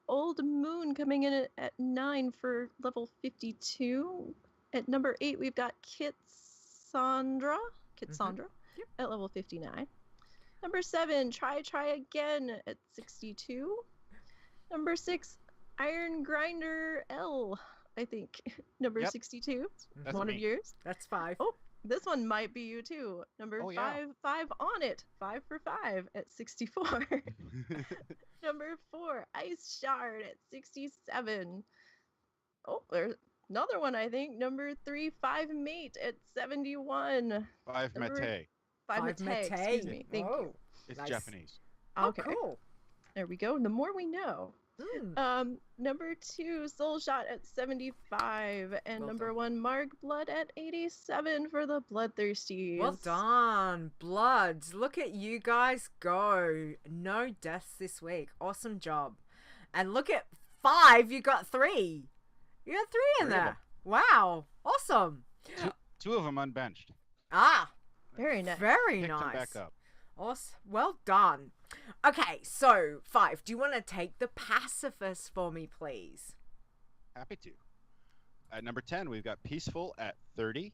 Old Moon coming in at 9 for level 52. At number 8, we've got Kitsandra Yep. at level 59. Number 7, Try Again at 62. Number 6, Iron Grinder L, I think. Number Yep. 62. That's One me. of yours. That's 5. Oh, this one might be you too. Number Oh, yeah. 5 on it. 5 for 5 at 64. Number 4, Ice Shard at 67. Oh, there's another one, I think. Number 3, 5 Mate at 71. 5 Number- Mate. 5 Five Mate, excuse me. Thank you. It's Nice. Japanese. Oh, cool. There we go. The more we know. Mm. Number 2, Soul Shot at 75. And Well number done. 1, Mark Blood at 87 for the Bloodthirsties. Well done, Bloods. Look at you guys go. No deaths this week. Awesome job. And look at 5. You got 3. You got 3 in 3 of there. Wow. Awesome. Two of them unbenched. Ah, Very nice. very Picked them nice. back up. Awesome. Well done. Okay, so 5. Do you want to take the pacifist for me, please? Happy to. At number 10, we've got Peaceful at 30.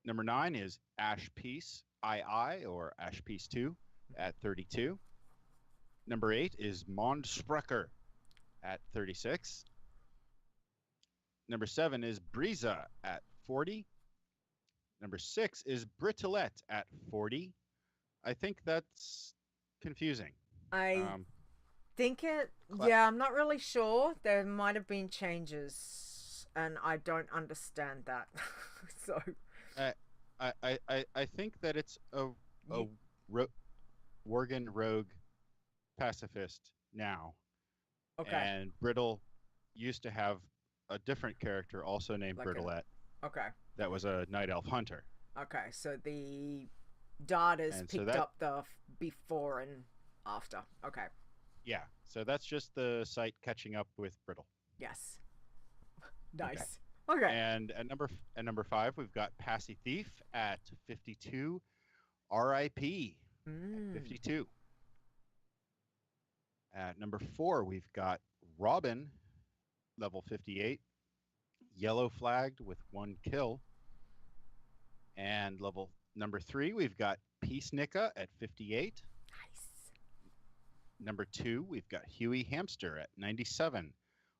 Number 9 is Ash Peace II or Ash Peace 2 at 32. Number 8 is Mond Sprecher at 36. Number 7 is Briza at 40. Number 6 is Britolette at 40. I think that's confusing. I think it. Yeah, I'm not really sure. There might have been changes, and I don't understand that. So I think that it's a You- Worgen rogue pacifist now. okay, And Brittle used to have a different character also named Like a- Brittlette okay, that was a night elf hunter. okay. So the data's And so picked that- up the before and after. Okay, Yeah, so that's just the site catching up with Brittle. yes, nice. Okay, And at number 5, we've got Passy Thief at 52. R.I.P. Mm. 52. At number 4, we've got Robin, level 58, yellow flagged with 1 kill. And number 3, we've got Peace Nika at 58. Nice. Number 2, we've got Huey Hamster at 97.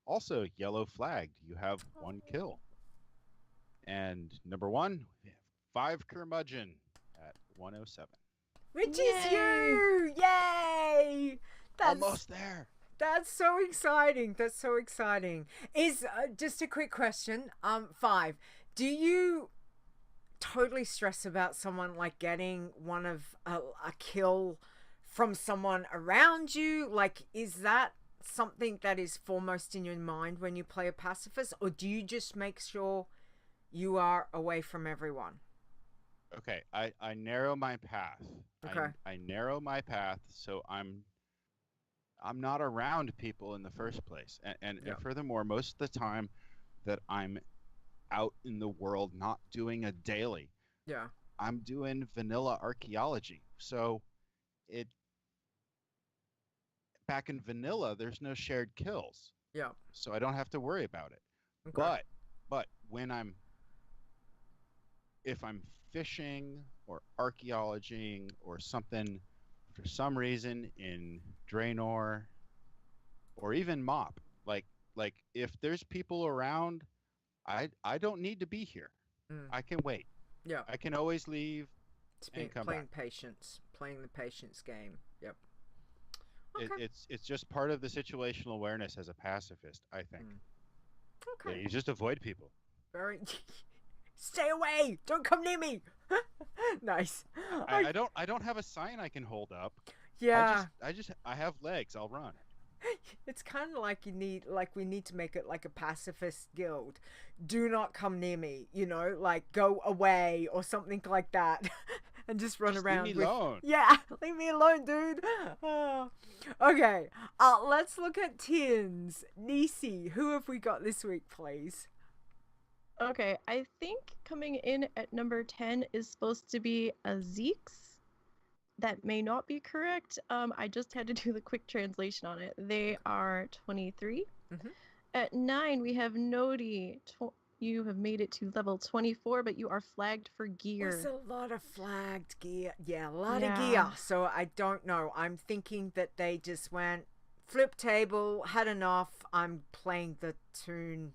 Also yellow flagged. You have 1 kill. And number 1, we have 5 Curmudgeon at 107. Which Yay! is you! Yay! That's Almost there. That's so exciting. That's so exciting. Is just a quick question. 5. Do you totally stress about someone like getting one of a kill from someone around you? Like, is that something that is foremost in your mind when you play a pacifist, or do you just make sure you are away from everyone? Okay, I narrow my path. Okay. I narrow my path so I'm not around people in the first place. And Yeah. furthermore, most of the time that I'm out in the world not doing a daily, Yeah. I'm doing vanilla archaeology. So back in vanilla, there's no shared kills. Yeah. So I don't have to worry about it. Okay. But when if I'm fishing or archaeologing or something for some reason in Draenor or even Mop, like if there's people around, I don't need to be here. Mm. I can wait. Yeah. I can always leave. Playing come patience. Playing the patience game. Yep. Okay. It's just part of the situational awareness as a pacifist, I think. Mm. Yeah, Okay. you just avoid people. Very. Stay away! Don't come near me! Nice. I don't have a sign I can hold up. Yeah. I have legs. I'll run. It's kind of like we need to make it like a pacifist guild. Do not come near me, like go away or something like that. And just run around. Leave me alone. Yeah, leave me alone, dude. Oh. Okay, let's look at tins. Nisi, who have we got this week, please? Okay, I think coming in at number 10 is supposed to be a Zeeks. That may not be correct. I just had to do the quick translation on it. They are 23. Mm-hmm. At 9, we have Nodi. You have made it to level 24, but you are flagged for gear. There's a lot of flagged gear. Yeah, a lot of gear. So I don't know. I'm thinking that they just went flip table, had enough. I'm playing the tune.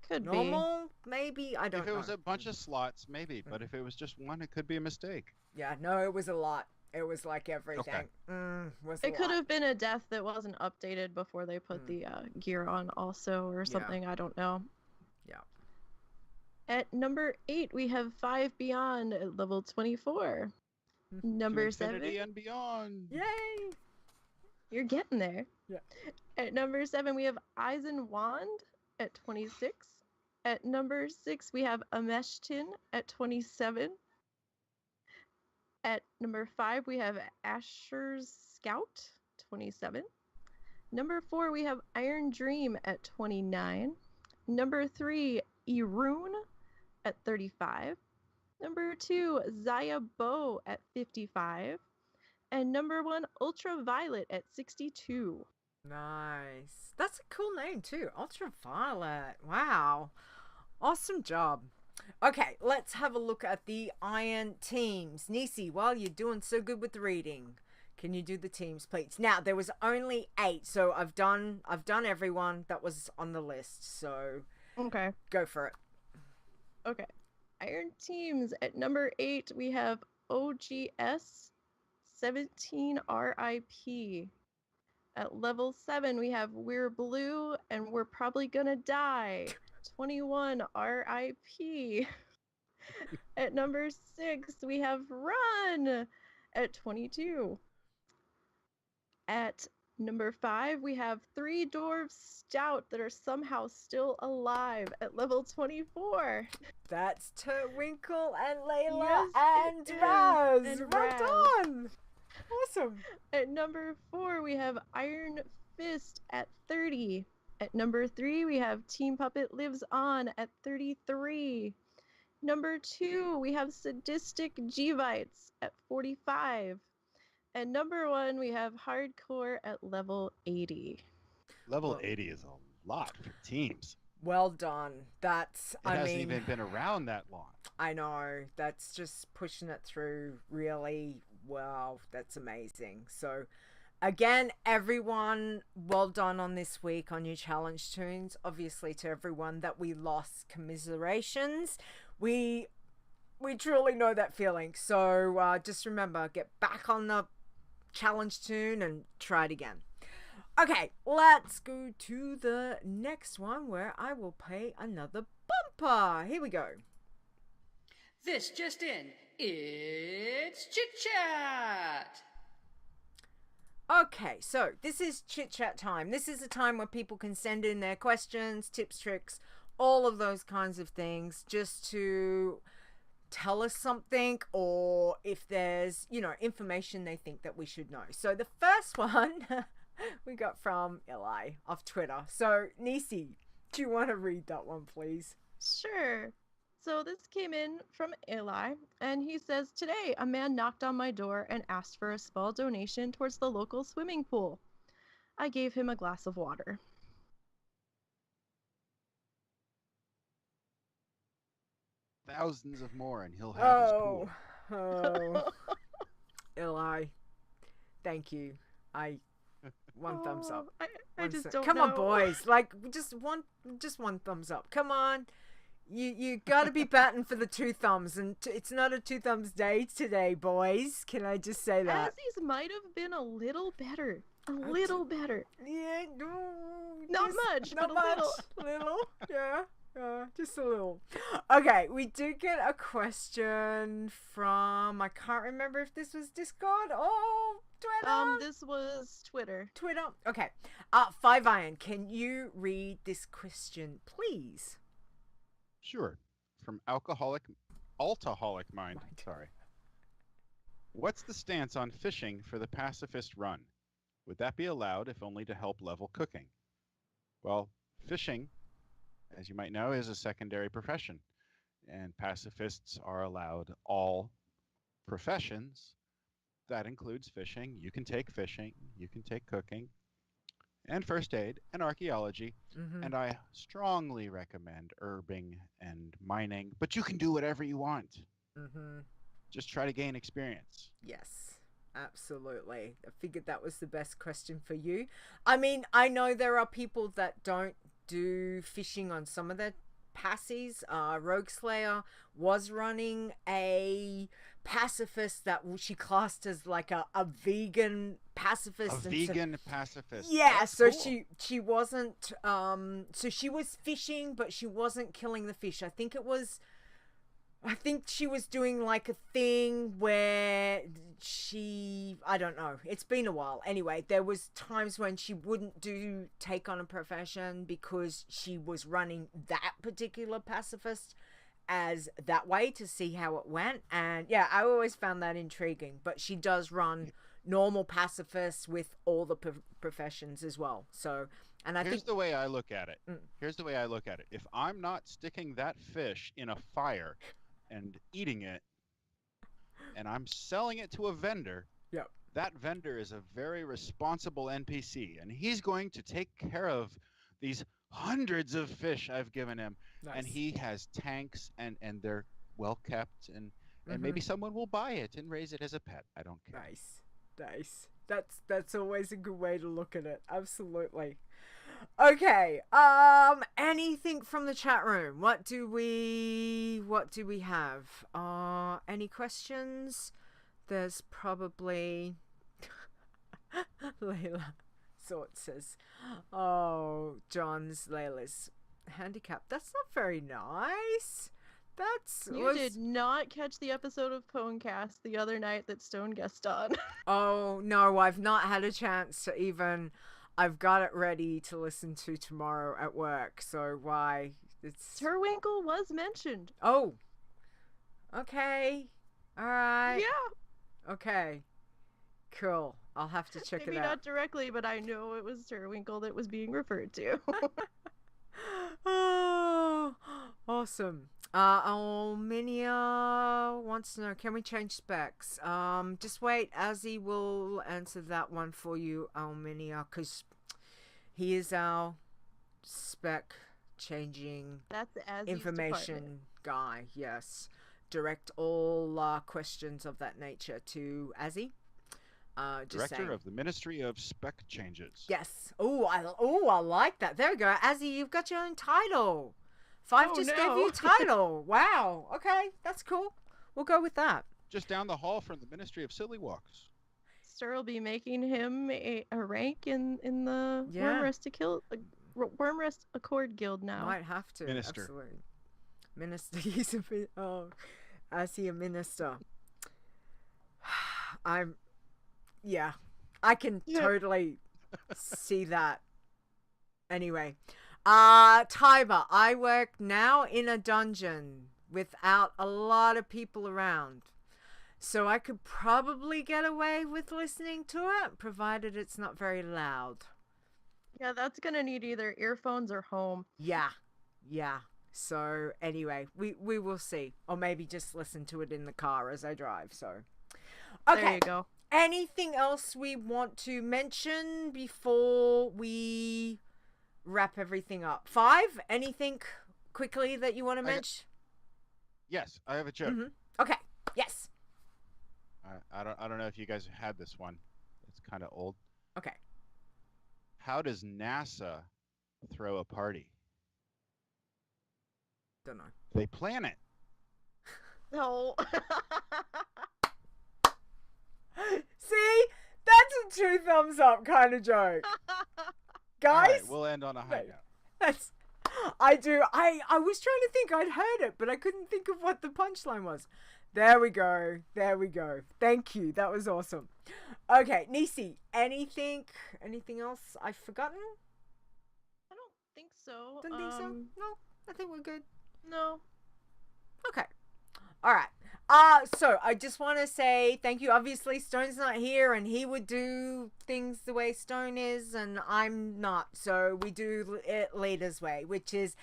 Could normal, maybe. I don't know. If it was a bunch of slots, maybe. But if it was just one, it could be a mistake. Yeah, no, it was a lot. It was like everything. Okay. It could have been a death that wasn't updated before they put the gear on also or something. I don't know. Yeah. At number 8, we have 5 Beyond at level 24. Number to 7. Infinity and beyond. Yay! You're getting there. Yeah. At number 7, we have Eisen Wand at 26. At number 6, we have Ameshtin at 27. At number 5, we have Asher's Scout, 27. Number 4, we have Iron Dream at 29. Number 3, Irune at 35. Number 2, Zaya Bow at 55. And number 1, Ultraviolet at 62. Nice. That's a cool name too. Ultraviolet. Wow. Awesome job. Okay, let's have a look at the Iron teams. Nisi, while you're doing so good with the reading, can you do the teams, please? Now, there was only 8, so I've done everyone that was on the list. So, okay, go for it. Okay, Iron teams at number 8, we have OGS 17 RIP. At level 7, we have We're Blue and We're Probably Gonna Die. 21 RIP. At number 6, we have Run at 22. At number 5, we have 3 Dwarves Stout that are somehow still alive at level 24. That's Terwinkle and Layla Yes, and it Raz. is. And Well Raz. done. Awesome. At number 4, we have Iron Fist at 30. At number 3, we have Team Puppet Lives On at 33. Number 2, we have Sadistic Jevites at 45. And number 1, we have Hardcore at level 80. Level 80 is a lot for teams. Well done. That's, It hasn't even been around that long. I know. That's just pushing it through really well. That's amazing. So, again, everyone, well done on this week on your challenge tunes. Obviously, to everyone that we lost, commiserations. We truly know that feeling. So, just remember, get back on the challenge tune and try it again. Okay, let's go to the next one where I will play another bumper. Here we go. This just in, it's Chit Chat! Okay, so this is Chit Chat time. This is a time where people can send in their questions, tips, tricks, all of those kinds of things, just to tell us something, or if there's, information they think that we should know. So the first one we got from Eli off Twitter. So Nisi, do you want to read that one, please? Sure. So this came in from Eli, and he says, today a man knocked on my door and asked for a small donation towards the local swimming pool. I gave him a glass of water. Thousands of more, and he'll have his pool. Oh, Eli, thank you. One thumbs up. I just don't Come know. on, boys. Like, just one thumbs up. Come on. You got to be batting for the 2 thumbs, and it's not a 2 thumbs day today, boys. Can I just say that? These might have been a little better. A little better. Yeah, Not much, not but much. a little. Little, yeah. Just a little. Okay, we do get a question from, I can't remember if this was Discord or Twitter. This was Twitter. Twitter. Okay. Five Iron, can you read this question, please? Sure. From Altaholic Mind. Sorry. What's the stance on fishing for the pacifist run? Would that be allowed if only to help level cooking? Well, fishing, as you might know, is a secondary profession, and pacifists are allowed all professions. That includes fishing. You can take fishing, you can take cooking, and first aid, and archaeology, and I strongly recommend herbing and mining, but you can do whatever you want. Just try to gain experience. Yes, absolutely. I figured that was the best question for you. I mean, I know there are people that don't do fishing on some of their passies. Rogue Slayer was running a pacifist that she classed as like a vegan pacifist. Pacifist. Yeah, That's so cool. she wasn't so she was fishing, but she wasn't killing the fish. I think she was doing like a thing where I don't know. It's been a while. Anyway, there was times when she wouldn't take on a profession because she was running that particular pacifist as that way to see how it went. And yeah, I always found that intriguing. But she does run normal pacifists with all the professions as well. So, and I Here's think the way I look at it. Here's the way I look at it. If I'm not sticking that fish in a fire and eating it, and I'm selling it to a vendor, yep, that vendor is a very responsible NPC, and he's going to take care of these hundreds of fish I've given him. Nice. And he has tanks, and they're well kept, and maybe someone will buy it and raise it as a pet. I don't care. Nice. That's always a good way to look at it. Absolutely. Okay. Anything from the chat room? What do we have? Any questions? There's probably Layla Sort says, "Oh, John's Layla's handicap. That's not very nice." You did not catch the episode of Ponecast the other night that Stone guest on. Oh, no, I've not had a chance to even... I've got it ready to listen to tomorrow at work, so why? Terwinkle was mentioned. Oh. Okay. Alright. Yeah. Okay. Cool. I'll have to check Maybe it out. not directly, but I know it was Terwinkle that was being referred to. Oh, awesome. Alminia wants to know, can we change specs? Just wait, Azzy will answer that one for you, Alminia, because he is our spec changing That's Azzy's information department. guy. Yes, direct all questions of that nature to Azzy. Director of the Ministry of Spec Changes. Yes. I like that. There we go. Azzy, you've got your own title. Five gave you a title. Wow. Okay, that's cool. We'll go with that. Just down the hall from the Ministry of Silly Walks. Sir will be making him a rank in the Wormrest Accord Guild now. Might have to. Minister. Absolutely. Minister. He's Azzy a minister. I can totally see that. Anyway, Tiber, I work now in a dungeon without a lot of people around, so I could probably get away with listening to it, provided it's not very loud. Yeah, that's gonna need either earphones or home. Yeah. So anyway, we will see, or maybe just listen to it in the car as I drive. So, okay. There you go. Anything else we want to mention before we wrap everything up? Five, anything quickly that you want to mention? Yes, I have a joke. Okay, yes. I don't know if you guys had this one. It's kind of old. Okay. How does NASA throw a party? Don't know. They plan it. No. See? That's a 2 thumbs up kind of joke. Guys? All right, we'll end on a high note. I do. I was trying to think I'd heard it, but I couldn't think of what the punchline was. There we go. There we go. Thank you. That was awesome. Okay, Nisi, anything else I've forgotten? I don't think so. Don't think so? No, I think we're good. No. Okay. All right. So I just want to say thank you. Obviously, Stone's not here, and he would do things the way Stone is, and I'm not. So we do it Leader's way, which is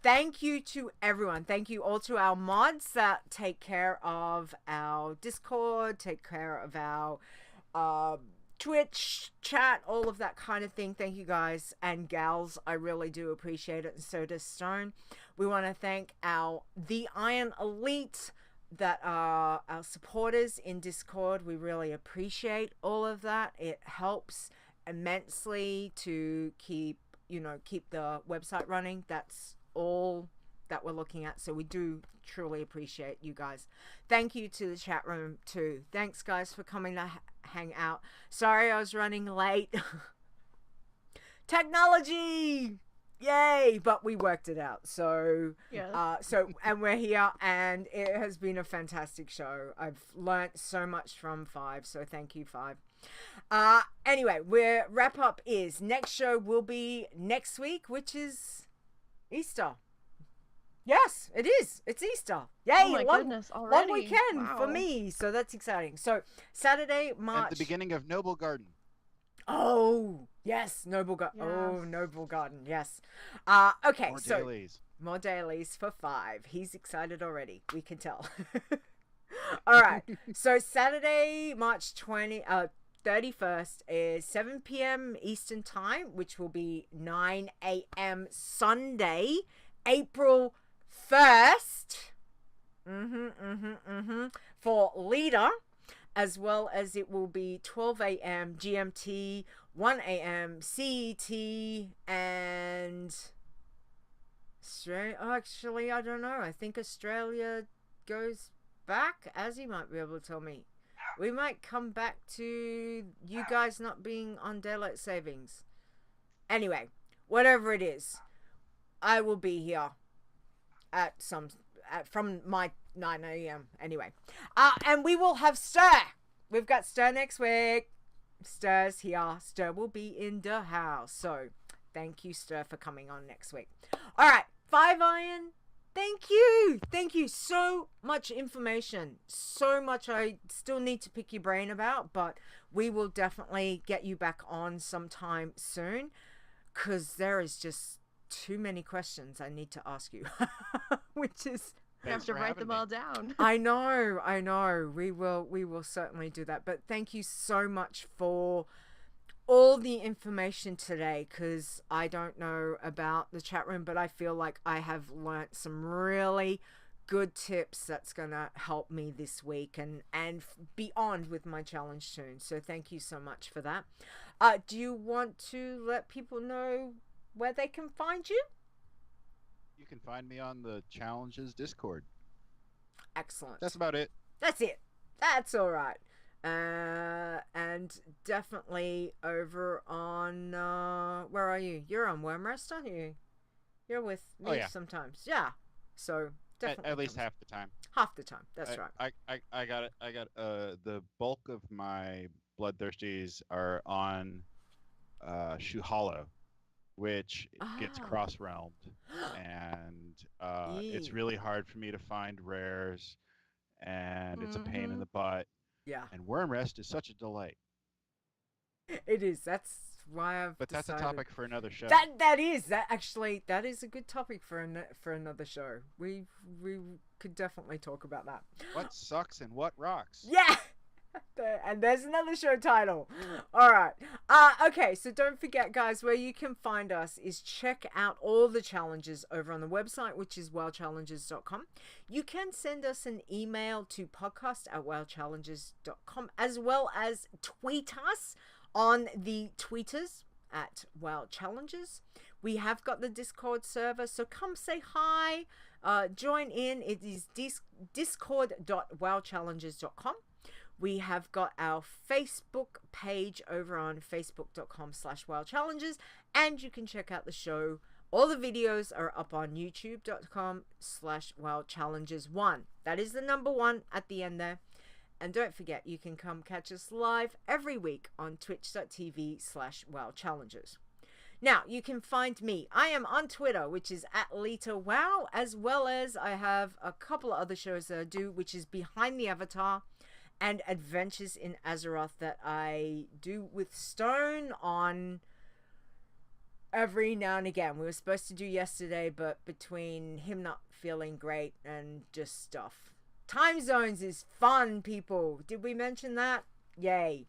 thank you to everyone. Thank you all to our mods that take care of our Discord, take care of our Twitch chat, all of that kind of thing. Thank you guys and gals. I really do appreciate it, and so does Stone. We want to thank the Iron Elite that are our supporters in Discord. We really appreciate all of that. It helps immensely to keep the website running. That's all that we're looking at. So we do truly appreciate you guys. Thank you to the chat room too. Thanks guys for coming to hang out. Sorry I was running late. Technology! Yay! But we worked it out. So, Yeah. and we're here, and it has been a fantastic show. I've learnt so much from Five, so thank you, Five. Anyway, wrap up is next show will be next week, which is Easter. Yes, it is. It's Easter. Yay! Oh my goodness, already. Long weekend Wow. for me, so that's exciting. So Saturday, March. At the beginning of Noble Garden. Oh yes, Noble Garden. Oh, Yes. Noble Garden. Yes. Okay. More So dailies. more dailies for Five. He's excited already. We can tell. All right. So Saturday, March 31st is 7 p.m. Eastern Time, which will be 9 a.m. Sunday, April 1st. For Leader. As well as it will be 12 a.m. GMT, 1 a.m. CET, and Australia. Oh, actually, I don't know. I think Australia goes back, as you might be able to tell me. We might come back to you guys not being on daylight savings. Anyway, whatever it is, I will be here from my 9 a.m. Anyway. And we will have Stir. We've got Stir next week. Stir's here. Stir will be in the house. So thank you, Stir, for coming on next week. All right. Five Iron. Thank you. Thank you. So much information. So much I still need to pick your brain about. But we will definitely get you back on sometime soon. Because there is just too many questions I need to ask you. Which is... You have Thanks to for write having them me. all down. I know. We will certainly do that. But thank you so much for all the information today, because I don't know about the chat room, but I feel like I have learnt some really good tips that's gonna help me this week and beyond with my challenge soon. So thank you so much for that. Do you want to let people know where they can find you? You can find me on the Challenges Discord. Excellent. That's about it. That's it. That's all right. And definitely over on where are you? You're on Wormrest, aren't you? You're with me Oh, yeah. sometimes. Yeah. So definitely At least come- half the time. half the time. That's right. I got it. I got the bulk of my bloodthirsties are on Shoe Hollow, which gets Ah. cross realmed, and it's Ew. really hard for me to find rares, and it's a pain in Mhm. the butt. Yeah, And Wormrest is such a delight. it is. That's why I've But that's a decided- topic for another show. That is a good topic for another show. We could definitely talk about that. What sucks and what rocks? Yeah. And there's another show title. All right. Okay, so don't forget, guys, where you can find us is check out all the challenges over on the website, which is wowchallenges.com. You can send us an email to podcast@wowchallenges.com, as well as tweet us on the tweeters at wowchallenges. We have got the Discord server, so come say hi. Join in. It is discord.wowchallenges.com. We have got our Facebook page over on facebook.com/wildchallenges, and you can check out the show All the videos are up on youtube.com/wowchallenges1. That is the number 1 at the end there. And don't forget, you can come catch us live every week on twitch.tv/wowchallenges. Now, you can find me. I am on Twitter, which is @LitaWow, as well as I have a couple of other shows that I do, which is Behind the Avatar and Adventures in Azeroth that I do with Stone on every now and again. We were supposed to do yesterday, but between him not feeling great and just stuff. Time zones is fun, people. Did we mention that? Yay.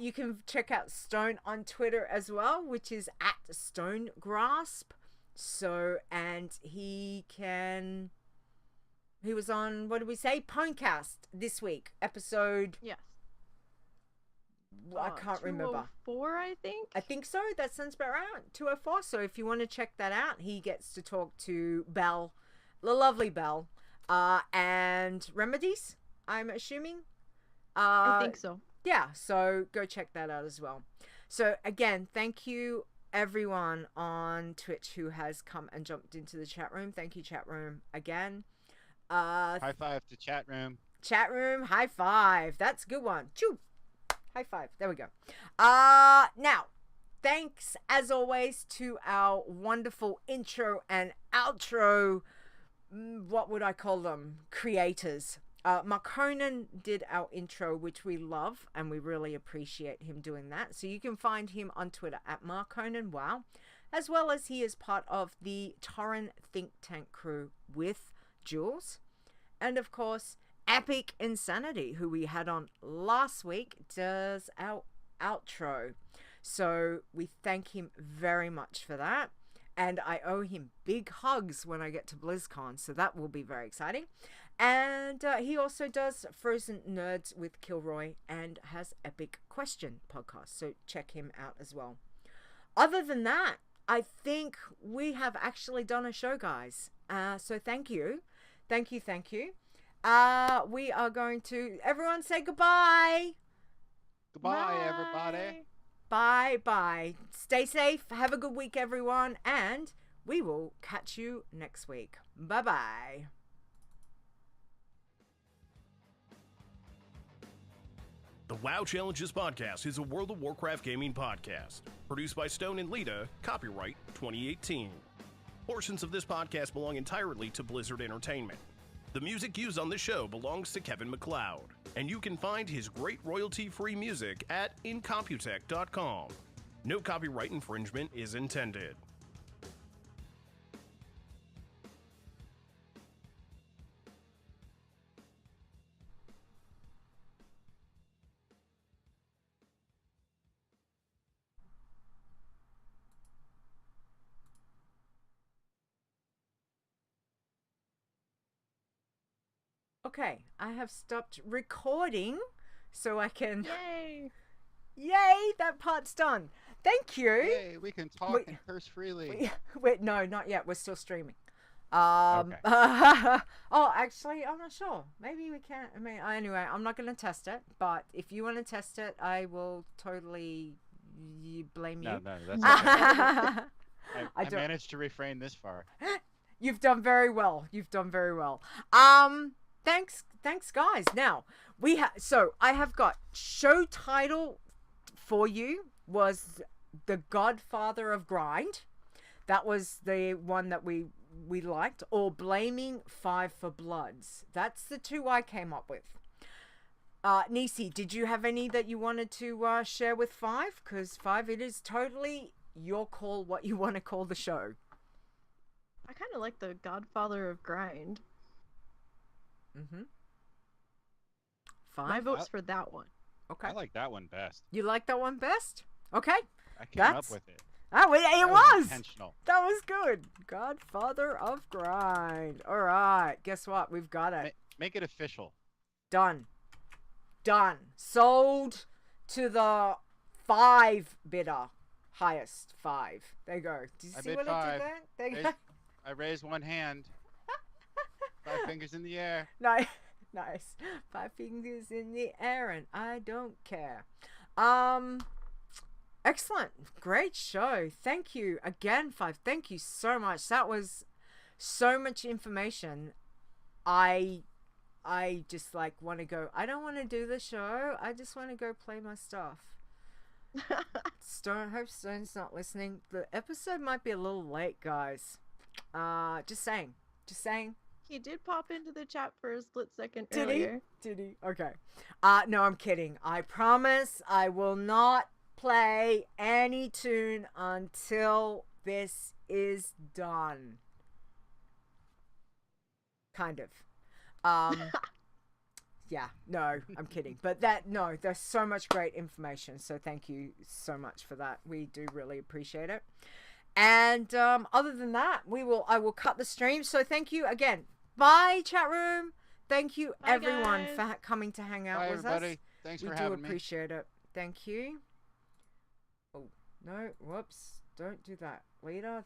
You can check out Stone on Twitter as well, which is @StoneGrasp. So, and he was on, what did we say? Pwnecast this week, episode. Yes. I can't remember. 204, I think. I think so. That sounds about right. 204. So if you want to check that out, he gets to talk to Belle, the lovely Belle, and Remedies, I'm assuming. I think so. Yeah, so go check that out as well. So again, thank you everyone on Twitch who has come and jumped into the chat room. Thank you, chat room, again. High five to chat room. Chat room, high five. That's a good one. Choo! High five. There we go. Now, thanks as always to our wonderful intro and outro, what would I call them? Creators. Marconan did our intro, which we love, and we really appreciate him doing that. So you can find him on Twitter @MarconanWow, as well as he is part of the Torren Think Tank crew with Jules. And of course, Epic Insanity, who we had on last week, does our outro. So we thank him very much for that. And I owe him big hugs when I get to BlizzCon, so that will be very exciting. And he also does Frozen Nerds with Kilroy and has Epic Question podcast, so check him out as well. Other than that, I think we have actually done a show, guys. So thank you. Thank you, thank you. We are going to, everyone say goodbye. Goodbye, everybody. Bye. Stay safe. Have a good week, everyone. And we will catch you next week. Bye-bye. The WoW Challenges podcast is a World of Warcraft gaming podcast. Produced by Stone and Lita, copyright 2018. Portions of this podcast belong entirely to Blizzard Entertainment. The music used on this show belongs to Kevin MacLeod, and you can find his great royalty-free music at incomputech.com. No copyright infringement is intended. Okay, I have stopped recording so I can... Yay! That part's done. Thank you. Hey, we can talk and curse freely. Wait, no, not yet. We're still streaming. Okay. Oh, actually, I'm not sure. Maybe we can't. I mean, anyway, I'm not going to test it. But if you want to test it, I will totally blame you. No, that's okay. I managed to refrain this far. You've done very well. Thanks, guys. Now I have got show title for you was The Godfather of Grind. That was the one that we liked, or Blaming 5 for Bloods. That's the two I came up with. Nisi, did you have any that you wanted to share with 5? Because 5, it is totally your call what you want to call the show. I kind of like The Godfather of Grind. 5? My vote's for that one. Okay. I like that one best. You like that one best? Okay. I came up with it. Oh, it That was. intentional. That was good. Godfather of Grind. All right. Guess what? We've got it. Make it official. Done. Sold to the 5 bidder. Highest 5. There you go. Did you I see bid what I did 5. there? There you go. I raised one hand. 5 fingers in the air. Nice. 5 fingers in the air and I don't care. Excellent. Great show. Thank you again, Five. Thank you so much. That was so much information. I just like want to go. I don't want to do the show. I just want to go play my stuff. Hope Stone's not listening. The episode might be a little late, guys. Just saying. He did pop into the chat for a split second Did earlier. he? Okay. No, I'm kidding. I promise I will not play any tune until this is done. Kind of. Yeah, no, I'm kidding. But there's so much great information. So thank you so much for that. We do really appreciate it. And other than that, I will cut the stream. So thank you again. Bye, chat room. Thank you, Bye, everyone, guys. for coming to hang out Bye, with everybody. us. Thanks We for do having me. appreciate it. Thank you. Oh, no. Whoops. Don't do that. Later.